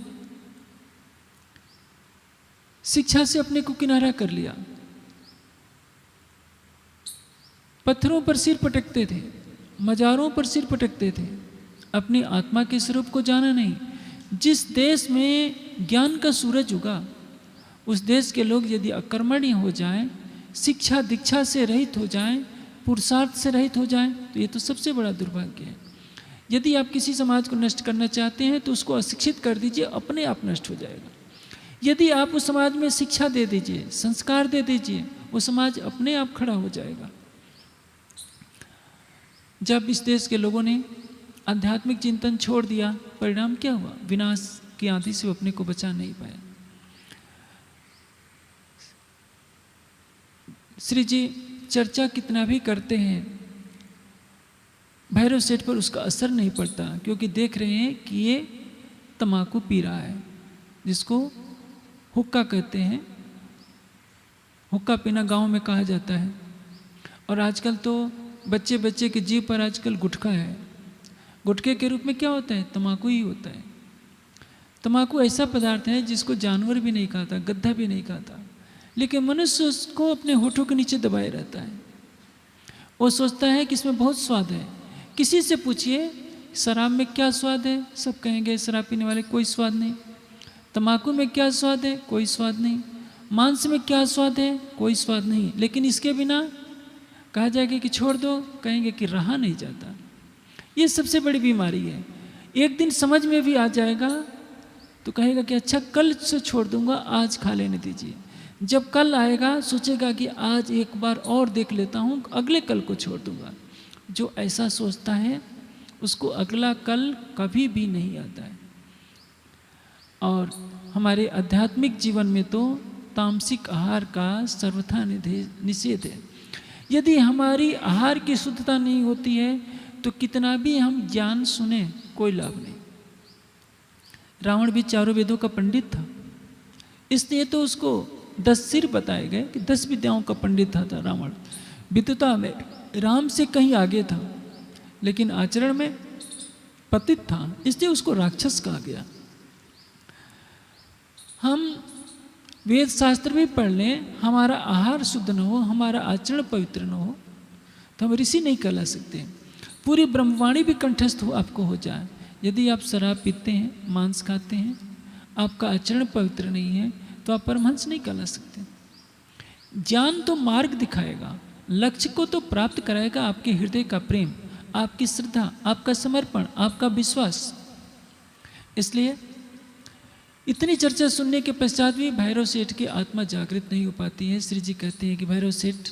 शिक्षा से अपने को किनारा कर लिया। पत्थरों पर सिर पटकते थे, मजारों पर सिर पटकते थे, अपनी आत्मा के स्वरूप को जाना नहीं। जिस देश में ज्ञान का सूरज उगा, उस देश के लोग यदि अकर्मण्य हो जाएं, शिक्षा दीक्षा से रहित हो जाएं, पुरुषार्थ से रहित हो जाएं, तो ये तो सबसे बड़ा दुर्भाग्य है। यदि आप किसी समाज को नष्ट करना चाहते हैं तो उसको अशिक्षित कर दीजिए, अपने आप नष्ट हो जाएगा। यदि आप उस समाज में शिक्षा दे दीजिए, संस्कार दे दीजिए, वो समाज अपने आप खड़ा हो जाएगा। जब इस देश के लोगों ने आध्यात्मिक चिंतन छोड़ दिया, परिणाम क्या हुआ? विनाश की आंधी से वो अपने को बचा नहीं पाया। श्री जी चर्चा कितना भी करते हैं, भैरव सेठ पर उसका असर नहीं पड़ता, क्योंकि देख रहे हैं कि ये तम्बाकू पी रहा है, जिसको हुक्का कहते हैं। हुक्का पीना गांव में कहा जाता है। और आजकल तो बच्चे बच्चे के जीभ पर आजकल गुटखा है। गुटखे के रूप में क्या होता है? तम्बाकू ही होता है। तम्बाकू ऐसा पदार्थ है जिसको जानवर भी नहीं खाता, गद्दा भी नहीं खाता, लेकिन मनुष्य उसको अपने होठों के नीचे दबाए रहता है। वो सोचता है कि इसमें बहुत स्वाद है। किसी से पूछिए शराब में क्या स्वाद है, सब कहेंगे शराब पीने वाले कोई स्वाद नहीं। तम्बाकू में क्या स्वाद है? कोई स्वाद नहीं। मांस में क्या स्वाद है? कोई स्वाद नहीं। लेकिन इसके बिना कहा जाएगा कि छोड़ दो, कहेंगे कि रहा नहीं जाता। ये सबसे बड़ी बीमारी है। एक दिन समझ में भी आ जाएगा तो कहेगा कि अच्छा कल से छोड़ दूंगा, आज खा लेने दीजिए। जब कल आएगा सोचेगा कि आज एक बार और देख लेता हूँ, अगले कल को छोड़ दूंगा। जो ऐसा सोचता है उसको अगला कल कभी भी नहीं आता है। और हमारे आध्यात्मिक जीवन में तो तामसिक आहार का सर्वथा निषेध है। यदि हमारी आहार की शुद्धता नहीं होती है तो कितना भी हम ज्ञान सुने कोई लाभ नहीं। रावण भी चारों वेदों का पंडित था, इसलिए तो उसको 10 सिर बताए गए कि 10 विद्याओं का पंडित था रावण। विद्वता में राम से कहीं आगे था, लेकिन आचरण में पतित था, इसलिए उसको राक्षस कहा गया। हम वेद शास्त्र भी पढ़ लें, हमारा आहार शुद्ध न हो, हमारा आचरण पवित्र न हो, तो हम ऋषि नहीं कहला सकते। पूरी ब्रह्मवाणी भी कंठस्थ हो आपको हो जाए, यदि आप शराब पीते हैं, मांस खाते हैं, आपका आचरण पवित्र नहीं है, तो आप परमहंस नहीं कहला सकते। ज्ञान तो मार्ग दिखाएगा, लक्ष्य को तो प्राप्त कराएगा आपके हृदय का प्रेम, आपकी श्रद्धा, आपका समर्पण, आपका विश्वास। इसलिए इतनी चर्चा सुनने के पश्चात भी भैरव सेठ की आत्मा जागृत नहीं हो पाती है। श्री जी कहते हैं कि भैरव सेठ,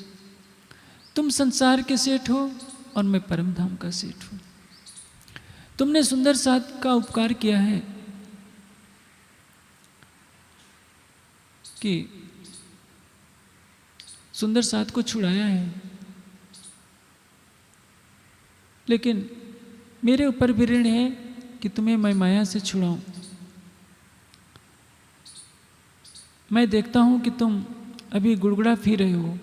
तुम संसार के सेठ हो और मैं परम धाम का सेठ हूँ। तुमने सुंदर साथ का उपकार किया है कि सुंदर साथ को छुड़ाया है, लेकिन मेरे ऊपर भी ऋण है कि तुम्हें मैं माया से छुड़ाऊं। मैं देखता हूं कि तुम अभी गुड़गुड़ा फिर रहे हो,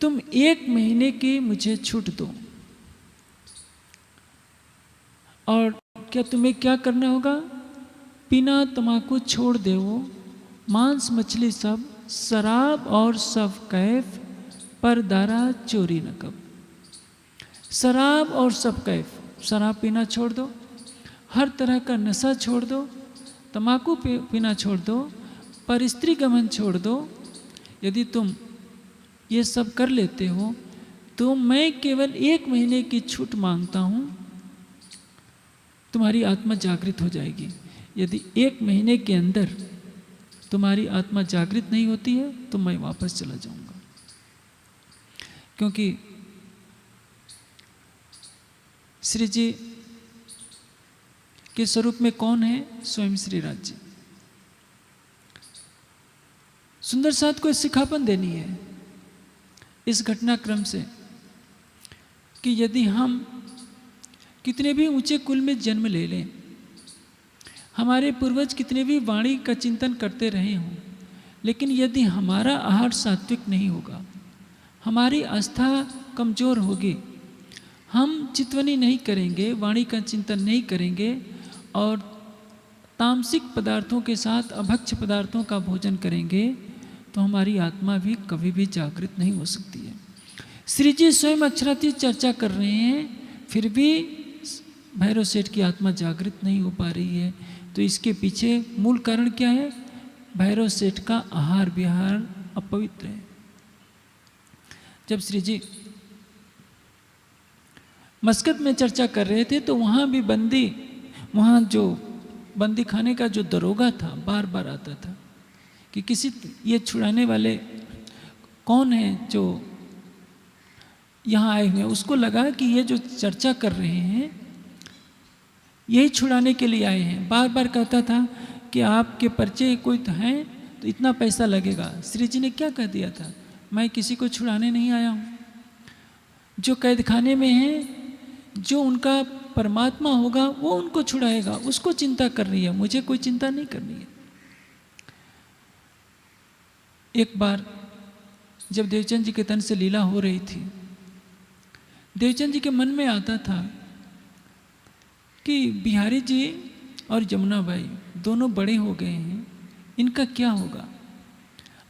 तुम 1 महीने की मुझे छूट दो। और क्या तुम्हें क्या करना होगा? पीना तंबाकू छोड़ दो, मांस मछली सब, शराब और सब कैफ, पर दारा चोरी न कब। शराब और सब कैफ, शराब पीना छोड़ दो, हर तरह का नशा छोड़ दो, तंबाकू पीना छोड़ दो, पर स्त्री गमन छोड़ दो। यदि तुम ये सब कर लेते हो तो मैं केवल 1 महीने की छूट मांगता हूँ, तुम्हारी आत्मा जागृत हो जाएगी। यदि 1 महीने के अंदर तुम्हारी आत्मा जागृत नहीं होती है तो मैं वापस चला जाऊंगा। क्योंकि श्री जी के स्वरूप में कौन है? स्वयं श्री राज जी। सुंदर साथ को सिखापन देनी है इस घटनाक्रम से कि यदि हम कितने भी ऊंचे कुल में जन्म ले लें, हमारे पूर्वज कितने भी वाणी का चिंतन करते रहे हों, लेकिन यदि हमारा आहार सात्विक नहीं होगा, हमारी आस्था कमज़ोर होगी, हम चितवनी नहीं करेंगे, वाणी का चिंतन नहीं करेंगे और तामसिक पदार्थों के साथ अभक्ष्य पदार्थों का भोजन करेंगे, तो हमारी आत्मा भी कभी भी जागृत नहीं हो सकती है। श्री जी स्वयं अक्षरातीत चर्चा कर रहे हैं, फिर भी भैरव सेठ की आत्मा जागृत नहीं हो पा रही है। तो इसके पीछे मूल कारण क्या है? भैरव सेठ का आहार विहार अपवित्र है। जब श्री जी मस्कत में चर्चा कर रहे थे तो वहाँ भी वहाँ जो बंदी खाने का जो दरोगा था बार बार आता था कि किसी ये छुड़ाने वाले कौन है जो यहाँ आए हुए हैं। उसको लगा कि ये जो चर्चा कर रहे हैं यही छुड़ाने के लिए आए हैं। बार बार कहता था कि आपके परिचय कोई तो हैं तो इतना पैसा लगेगा। श्री जी ने क्या कह दिया था? मैं किसी को छुड़ाने नहीं आया हूँ। जो कैद खाने में हैं, जो उनका परमात्मा होगा वो उनको छुड़ाएगा, उसको चिंता करनी है, मुझे कोई चिंता नहीं करनी है। एक बार जब देवचंद जी के तन से लीला हो रही थी, देवचंद जी के मन में आता था कि बिहारी जी और जमुना बाई दोनों बड़े हो गए हैं, इनका क्या होगा।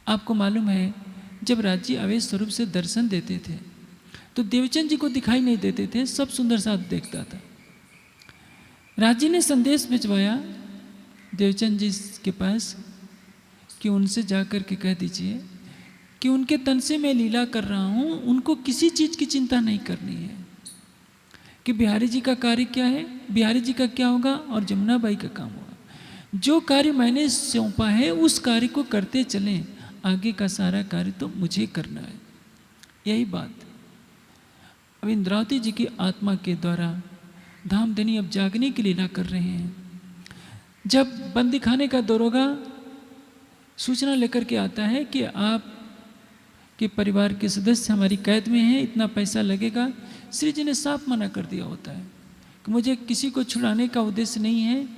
आपको मालूम है जब राज्य अवैध स्वरूप से दर्शन देते थे तो देवचंद जी को दिखाई नहीं देते थे, सब सुंदर साथ देखता था। राजी ने संदेश भिजवाया देवचंद जी के पास कि उनसे जाकर के कह दीजिए कि उनके तन से मैं लीला कर रहा हूँ, उनको किसी चीज़ की चिंता नहीं करनी है कि बिहारी जी का कार्य क्या है, बिहारी जी का क्या होगा और जमुना बाई का काम होगा। जो कार्य मैंने सौंपा है उस कार्य को करते चलें, आगे का सारा कार्य तो मुझे करना है। यही बात अब इंद्रावती जी की आत्मा के द्वारा धामधनी अब जागने की लीला कर रहे हैं। जब बंदी खाने का दरोगा सूचना लेकर के आता है कि आप के परिवार के सदस्य हमारी कैद में हैं, इतना पैसा लगेगा, श्री जी ने साफ मना कर दिया होता है कि मुझे किसी को छुड़ाने का उद्देश्य नहीं है,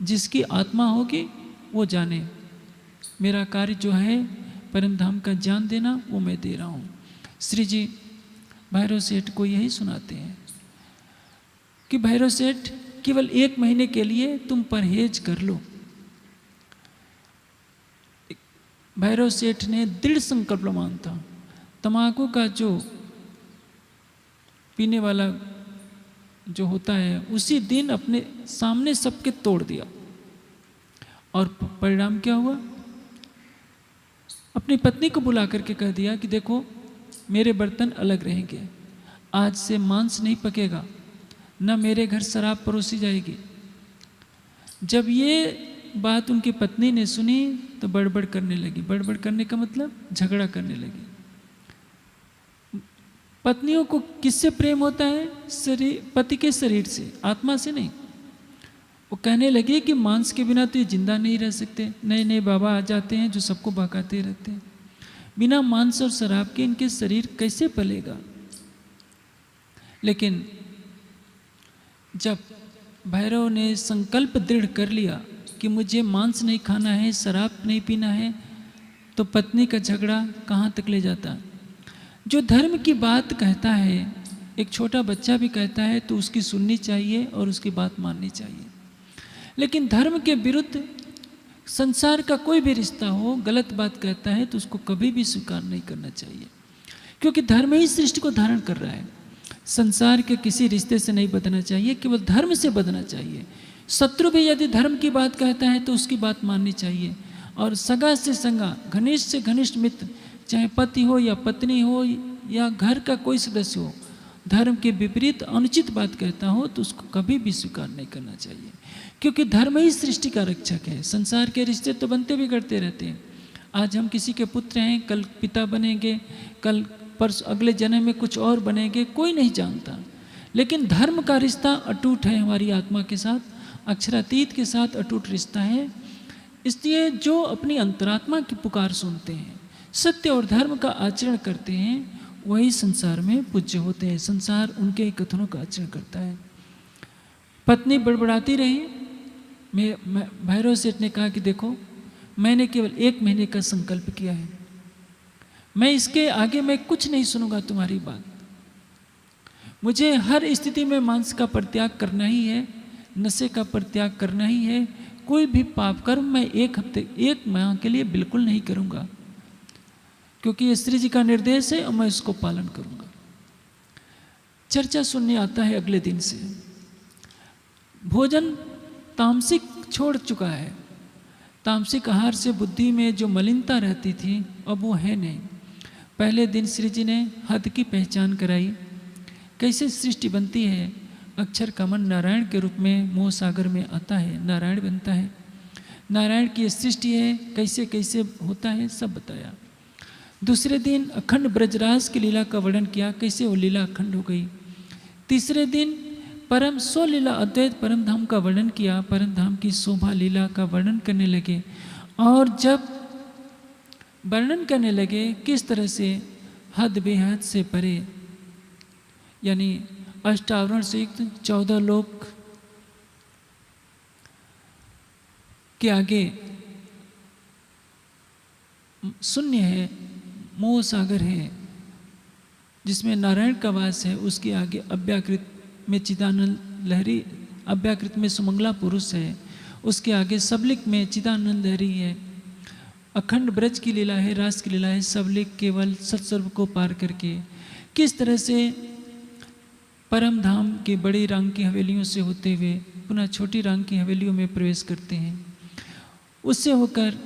जिसकी आत्मा होगी वो जाने, मेरा कार्य जो है परम धाम का ज्ञान देना वो मैं दे रहा हूँ। श्री जी भैरव सेठ को यही सुनाते हैं कि भैरव सेठ केवल 1 महीने के लिए तुम परहेज कर लो। भैरव सेठ ने दृढ़ संकल्प मान था, तंबाकू का जो पीने वाला जो होता है उसी दिन अपने सामने सबके तोड़ दिया और परिणाम क्या हुआ? अपनी पत्नी को बुला करके कह दिया कि देखो मेरे बर्तन अलग रहेंगे, आज से मांस नहीं पकेगा, न मेरे घर शराब परोसी जाएगी। जब ये बात उनकी पत्नी ने सुनी तो बड़बड़ करने लगी। बड़बड़ करने का मतलब झगड़ा करने लगी। पत्नियों को किससे प्रेम होता है? पति के शरीर से, आत्मा से नहीं। वो कहने लगे कि मांस के बिना तो ये जिंदा नहीं रह सकते। नए नए बाबा आ जाते हैं जो सबको बहकाते रहते हैं, बिना मांस और शराब के इनके शरीर कैसे पलेगा। लेकिन जब भैरव ने संकल्प दृढ़ कर लिया कि मुझे मांस नहीं खाना है, शराब नहीं पीना है, तो पत्नी का झगड़ा कहाँ तक ले जाता। जो धर्म की बात कहता है, एक छोटा बच्चा भी कहता है तो उसकी सुननी चाहिए और उसकी बात माननी चाहिए। लेकिन धर्म के विरुद्ध संसार का कोई भी रिश्ता हो, गलत बात कहता है तो उसको कभी भी स्वीकार नहीं करना चाहिए, क्योंकि धर्म ही सृष्टि को धारण कर रहा है। संसार के किसी रिश्ते से नहीं बदलना चाहिए, केवल धर्म से बदलना चाहिए। शत्रु भी यदि धर्म की बात कहता है तो उसकी बात माननी चाहिए। और सगा से संगा, घनिष्ठ से घनिष्ठ मित्र, चाहे पति हो या पत्नी हो या घर का कोई सदस्य हो, धर्म के विपरीत अनुचित बात कहता हो तो उसको कभी भी स्वीकार नहीं करना चाहिए, क्योंकि धर्म ही सृष्टि का रक्षक है। संसार के रिश्ते तो बनते बिगड़ते रहते हैं। आज हम किसी के पुत्र हैं, कल पिता बनेंगे, कल परसों अगले जन्म में कुछ और बनेंगे, कोई नहीं जानता। लेकिन धर्म का रिश्ता अटूट है, हमारी आत्मा के साथ, अक्षरातीत के साथ अटूट रिश्ता है। इसलिए जो अपनी अंतरात्मा की पुकार सुनते हैं, सत्य और धर्म का आचरण करते हैं, वही संसार में पूज्य होते हैं। संसार उनके कथनों का आचरण करता है। पत्नी बड़बड़ाती रही। भैरव सेठ ने कहा कि देखो, मैंने केवल 1 महीने का संकल्प किया है, मैं इसके आगे मैं कुछ नहीं सुनूंगा तुम्हारी बात। मुझे हर स्थिति में मांस का परित्याग करना ही है, नशे का परित्याग करना ही है। कोई भी पाप कर्म मैं 1 माह के लिए बिल्कुल नहीं करूंगा, क्योंकि ये श्री जी का निर्देश है और मैं इसको पालन करूंगा। चर्चा सुनने आता है अगले दिन से। भोजन तामसिक छोड़ चुका है। तामसिक आहार से बुद्धि में जो मलिनता रहती थी अब वो है नहीं। पहले दिन श्री जी ने हद की पहचान कराई, कैसे सृष्टि बनती है। अक्षर का मन नारायण के रूप में मोह सागर में आता है, नारायण बनता है। नारायण की सृष्टि है, कैसे कैसे होता है सब बताया। दूसरे दिन अखंड ब्रजराज की लीला का वर्णन किया, कैसे वो लीला अखंड हो गई। तीसरे दिन परम स्वलीला अद्वैत परम धाम का वर्णन किया, परम धाम की शोभा लीला का वर्णन करने लगे। और जब वर्णन करने लगे किस तरह से हद बेहद से परे, यानी अष्टावरण से युक्त 14 लोक के आगे शून्य है, मोह सागर है जिसमें नारायण का वास है, उसके आगे अव्याकृत में चिदानंद लहरी, अव्याकृत में सुमंगला पुरुष है, उसके आगे सबलिक में चिदानंद लहरी है। अखंड ब्रज की लीला है, रास की लीला है। सबलिक केवल सत्स्वरूप को पार करके किस तरह से परम धाम की बड़ी रंग की हवेलियों से होते हुए पुनः छोटी रंग की हवेलियों में प्रवेश करते हैं। उससे होकर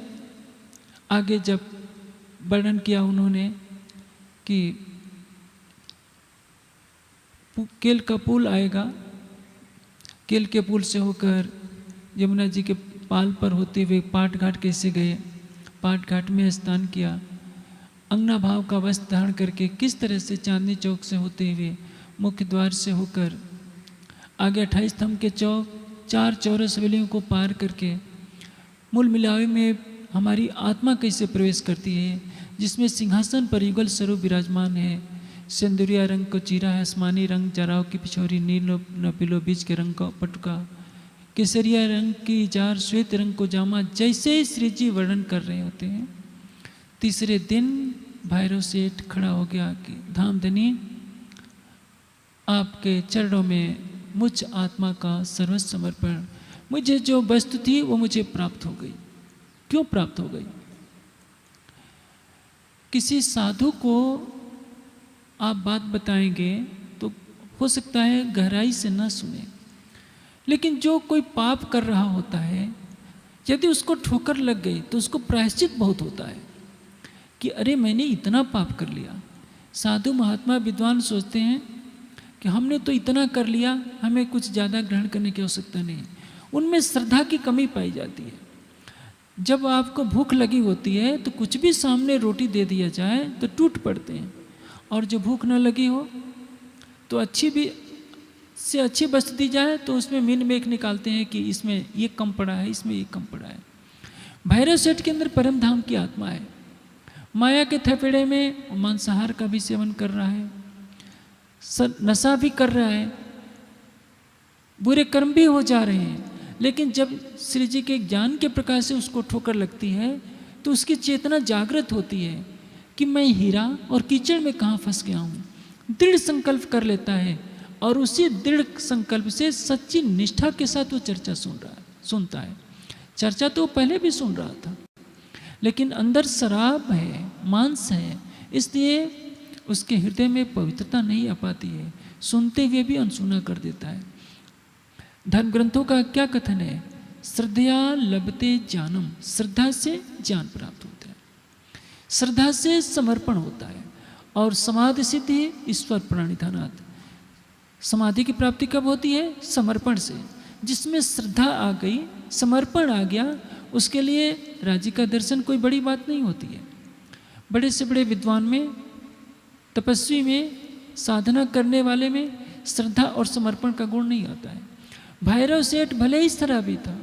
आगे जब वर्णन किया उन्होंने कि केल का पुल आएगा, केल के पुल से होकर यमुना जी के पाल पर होते हुए पाट घाट कैसे गए, पाट घाट में स्नान किया, अंगना भाव का वस्त्र धारण करके किस तरह से चांदनी चौक से होते हुए मुख्य द्वार से होकर आगे 28 स्तंभ के चौक 4 चौरस हवेलियों को पार करके मूल मिलावे में हमारी आत्मा कैसे प्रवेश करती है, जिसमें सिंहासन पर युगल स्वरूप विराजमान है। सिंदूरिया रंग को चीरा है, आसमानी रंग जराव की पिछोरी, नील नपीलो बीज के रंग का पटुका, केसरिया रंग की जार, श्वेत रंग को जामा, जैसे श्री जी वर्णन कर रहे होते हैं। तीसरे दिन भैरव सेठ खड़ा हो गया कि धामधनी आपके चरणों में मुझ आत्मा का सर्वस्व समर्पण, मुझे जो वस्तु थी वो मुझे प्राप्त हो गई। क्यों प्राप्त हो गई? किसी साधु को आप बात बताएंगे तो हो सकता है गहराई से ना सुने, लेकिन जो कोई पाप कर रहा होता है, यदि उसको ठोकर लग गई तो उसको प्रायश्चित बहुत होता है कि अरे मैंने इतना पाप कर लिया। साधु महात्मा विद्वान सोचते हैं कि हमने तो इतना कर लिया, हमें कुछ ज़्यादा ग्रहण करने की आवश्यकता नहीं। उनमें श्रद्धा की कमी पाई जाती है। जब आपको भूख लगी होती है तो कुछ भी सामने रोटी दे दिया जाए तो टूट पड़ते हैं, और जो भूख न लगी हो तो अच्छी वस्तु दी जाए तो उसमें मिन मेक निकालते हैं कि इसमें ये कम पड़ा है, इसमें ये कम पड़ा है। भैरव सेठ के अंदर परम धाम की आत्मा है। माया के थपेड़े में मांसाहार का भी सेवन कर रहा है, नशा भी कर रहा है, बुरे कर्म भी हो जा रहे हैं, लेकिन जब श्री जी के ज्ञान के प्रकाश से उसको ठोकर लगती है तो उसकी चेतना जागृत होती है कि मैं हीरा और कीचड़ में कहाँ फंस गया हूँ। दृढ़ संकल्प कर लेता है और उसी दृढ़ संकल्प से सच्ची निष्ठा के साथ वो चर्चा सुनता है। चर्चा तो पहले भी सुन रहा था, लेकिन अंदर शराब है, मांस है, इसलिए उसके हृदय में पवित्रता नहीं आ पाती है। सुनते हुए भी अनसुना कर देता है। धर्म ग्रंथों का क्या कथन है? श्रद्धया लभते ज्ञानम, श्रद्धा से ज्ञान प्राप्त होता है, श्रद्धा से समर्पण होता है, और समाधि सिद्धि ईश्वर प्रणिधानात्। समाधि की प्राप्ति कब होती है? समर्पण से। जिसमें श्रद्धा आ गई, समर्पण आ गया, उसके लिए राज्य का दर्शन कोई बड़ी बात नहीं होती है। बड़े से बड़े विद्वान में, तपस्वी में, साधना करने वाले में श्रद्धा और समर्पण का गुण नहीं आता है। भैरव सेठ भले ही शराबी था,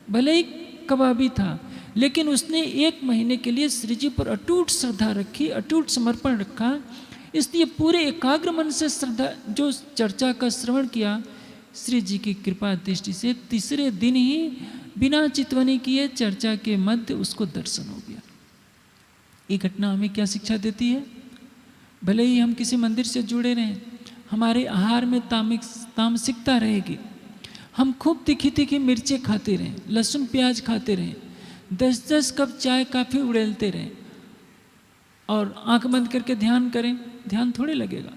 भले ही कबाबी था, लेकिन उसने 1 महीने के लिए श्री जी पर अटूट श्रद्धा रखी, अटूट समर्पण रखा। इसलिए पूरे एकाग्र मन से श्रद्धा जो चर्चा का श्रवण किया, श्री जी की कृपा दृष्टि से तीसरे दिन ही बिना चितवनी किए चर्चा के मध्य उसको दर्शन हो गया। ये घटना हमें क्या शिक्षा देती है? भले ही हम किसी मंदिर से जुड़े रहें, हमारे आहार में तामसिकता रहेगी, हम खूब तीखी तीखी मिर्चें खाते रहें, लहसुन प्याज खाते रहें, 10-10 कप चाय काफ़ी उड़ेलते रहें और आंख बंद करके ध्यान करें, ध्यान थोड़े लगेगा।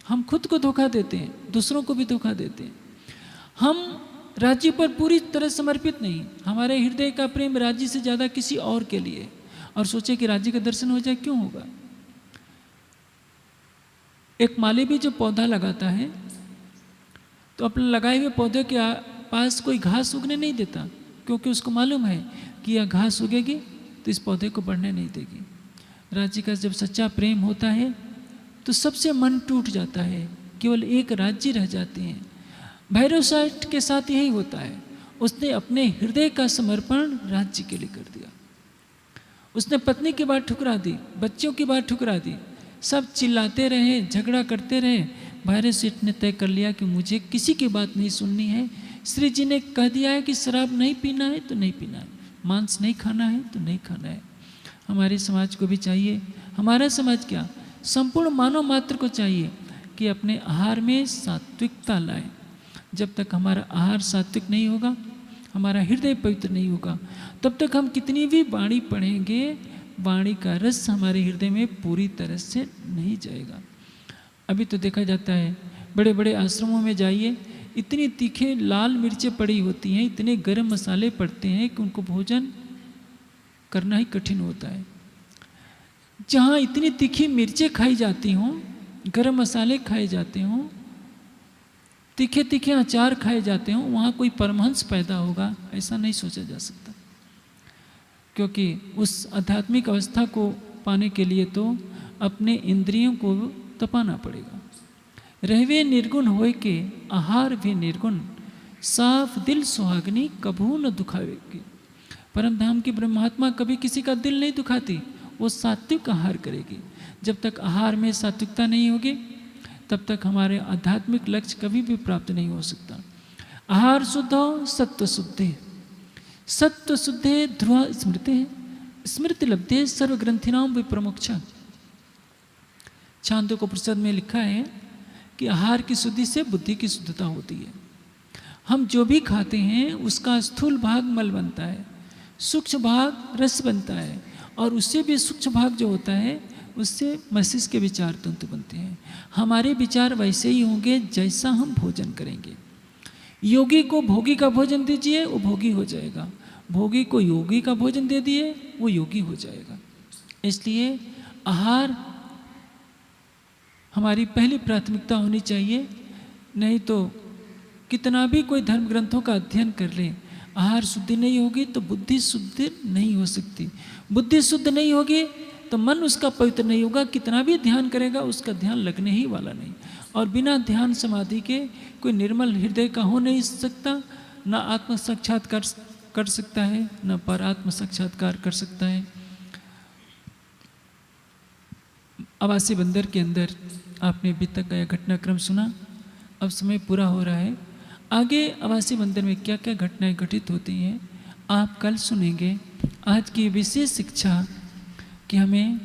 हम खुद को धोखा देते हैं, दूसरों को भी धोखा देते हैं। हम राज्य पर पूरी तरह समर्पित नहीं, हमारे हृदय का प्रेम राज्य से ज़्यादा किसी और के लिए, और सोचे कि राज्य का दर्शन हो जाए, क्यों होगा। एक माली भी जो पौधा लगाता है तो अपने लगाए हुए पौधे के पास कोई घास उगने नहीं देता, क्योंकि उसको मालूम है कि यह घास उगेगी तो इस पौधे को बढ़ने नहीं देगी। राज्य का जब सच्चा प्रेम होता है तो सबसे मन टूट जाता है, केवल एक राज्य रह जाते हैं। भैरव सेठ के साथ यही होता है। उसने अपने हृदय का समर्पण राज्य के लिए कर दिया। उसने पत्नी की बात ठुकरा दी, बच्चों की बात ठुकरा दी, सब चिल्लाते रहे, झगड़ा करते रहे। भैरव सेठ ने तय कर लिया कि मुझे किसी की बात नहीं सुननी है। श्री जी ने कह दिया है कि शराब नहीं पीना है तो नहीं पीना है, मांस नहीं खाना है तो नहीं खाना है। हमारे समाज को भी चाहिए, हमारा समाज क्या, संपूर्ण मानव मात्र को चाहिए कि अपने आहार में सात्विकता लाए। जब तक हमारा आहार सात्विक नहीं होगा, हमारा हृदय पवित्र नहीं होगा, तब तक हम कितनी भी वाणी पढ़ेंगे, वाणी का रस हमारे हृदय में पूरी तरह से नहीं जाएगा। अभी तो देखा जाता है, बड़े बड़े आश्रमों में जाइए, इतनी तीखे लाल मिर्चें पड़ी होती हैं, इतने गर्म मसाले पड़ते हैं कि उनको भोजन करना ही कठिन होता है। जहाँ इतनी तीखी मिर्चें खाई जाती हों, गर्म मसाले खाए जाते हों, तीखे तीखे अचार खाए जाते हों, वहाँ कोई परमहंस पैदा होगा ऐसा नहीं सोचा जा सकता। क्योंकि उस आध्यात्मिक अवस्था को पाने के लिए तो अपने इंद्रियों को तपाना पड़ेगा। रहवे निर्गुण होय के आहार भी निर्गुण, साफ दिल सुहागनी कभू न दुखावेगी। परम धाम की ब्रह्मात्मा कभी किसी का दिल नहीं दुखाती, वो सात्विक आहार करेगी। जब तक आहार में सात्विकता नहीं होगी तब तक हमारे आध्यात्मिक लक्ष्य कभी भी प्राप्त नहीं हो सकता। आहार शुद्ध हो, सत्व शुद्धे, सत्व शुद्धे ध्रुव स्मृते, स्मृति लब्धे सर्वग्रंथिनाम विप्रमोक्षा। छांदोग्योपनिषद में लिखा है कि आहार की शुद्धि से बुद्धि की शुद्धता होती है। हम जो भी खाते हैं उसका स्थूल भाग मल बनता है, सूक्ष्म भाग रस बनता है, और उससे भी सूक्ष्म भाग जो होता है उससे मस्तिष्क के विचार तंतु बनते हैं। हमारे विचार वैसे ही होंगे जैसा हम भोजन करेंगे। योगी को भोगी का भोजन दीजिए, वो भोगी हो जाएगा। भोगी को योगी का भोजन दे दिए, वो योगी हो जाएगा। इसलिए आहार हमारी पहली प्राथमिकता होनी चाहिए। नहीं तो कितना भी कोई धर्म ग्रंथों का अध्ययन कर ले, आहार शुद्धि नहीं होगी तो बुद्धि शुद्ध नहीं हो सकती। बुद्धि शुद्ध नहीं होगी तो मन उसका पवित्र नहीं होगा। कितना भी ध्यान करेगा उसका ध्यान लगने ही वाला नहीं। और बिना ध्यान समाधि के कोई निर्मल हृदय का हो नहीं सकता, न आत्म साक्षात्कार कर सकता है, न परात्म साक्षात्कार कर सकता है। आवासी बंदर के अंदर आपने अभी तक का यह घटनाक्रम सुना। अब समय पूरा हो रहा है। आगे आवासी बंदर में क्या क्या घटनाएं घटित होती हैं आप कल सुनेंगे। आज की विशेष शिक्षा कि हमें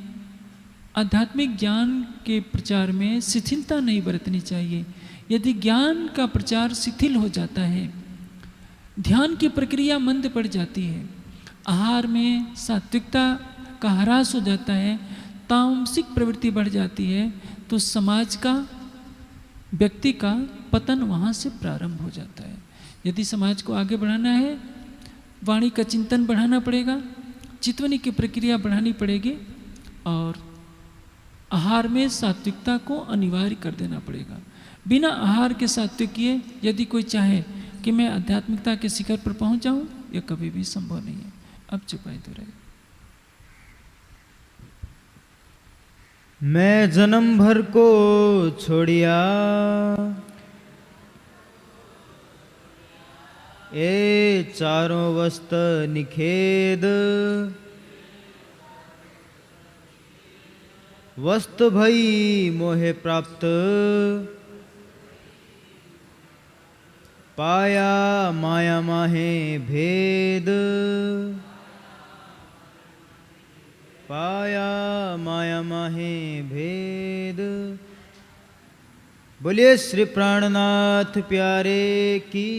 आध्यात्मिक ज्ञान के प्रचार में शिथिलता नहीं बरतनी चाहिए। यदि ज्ञान का प्रचार शिथिल हो जाता है, ध्यान की प्रक्रिया मंद पड़ जाती है, आहार में सात्विकता का ह्रास हो जाता है, तामसिक प्रवृत्ति बढ़ जाती है, तो समाज का, व्यक्ति का पतन वहाँ से प्रारंभ हो जाता है। यदि समाज को आगे बढ़ाना है, वाणी का चिंतन बढ़ाना पड़ेगा, चितवनी की प्रक्रिया बढ़ानी पड़ेगी और आहार में सात्विकता को अनिवार्य कर देना पड़ेगा। बिना आहार के सात्विकीय यदि कोई चाहे कि मैं आध्यात्मिकता के शिखर पर पहुंच जाऊं, यह कभी भी संभव नहीं है। अब चुपाई तो रहे। मैं जन्म भर को छोड़िया, ए चारों वस्त निखेद, वस्त भई मोहे प्राप्त, पाया माया माहे भेद, पाया माया माहे भेद। बोलिए श्री प्राणनाथ प्यारे की।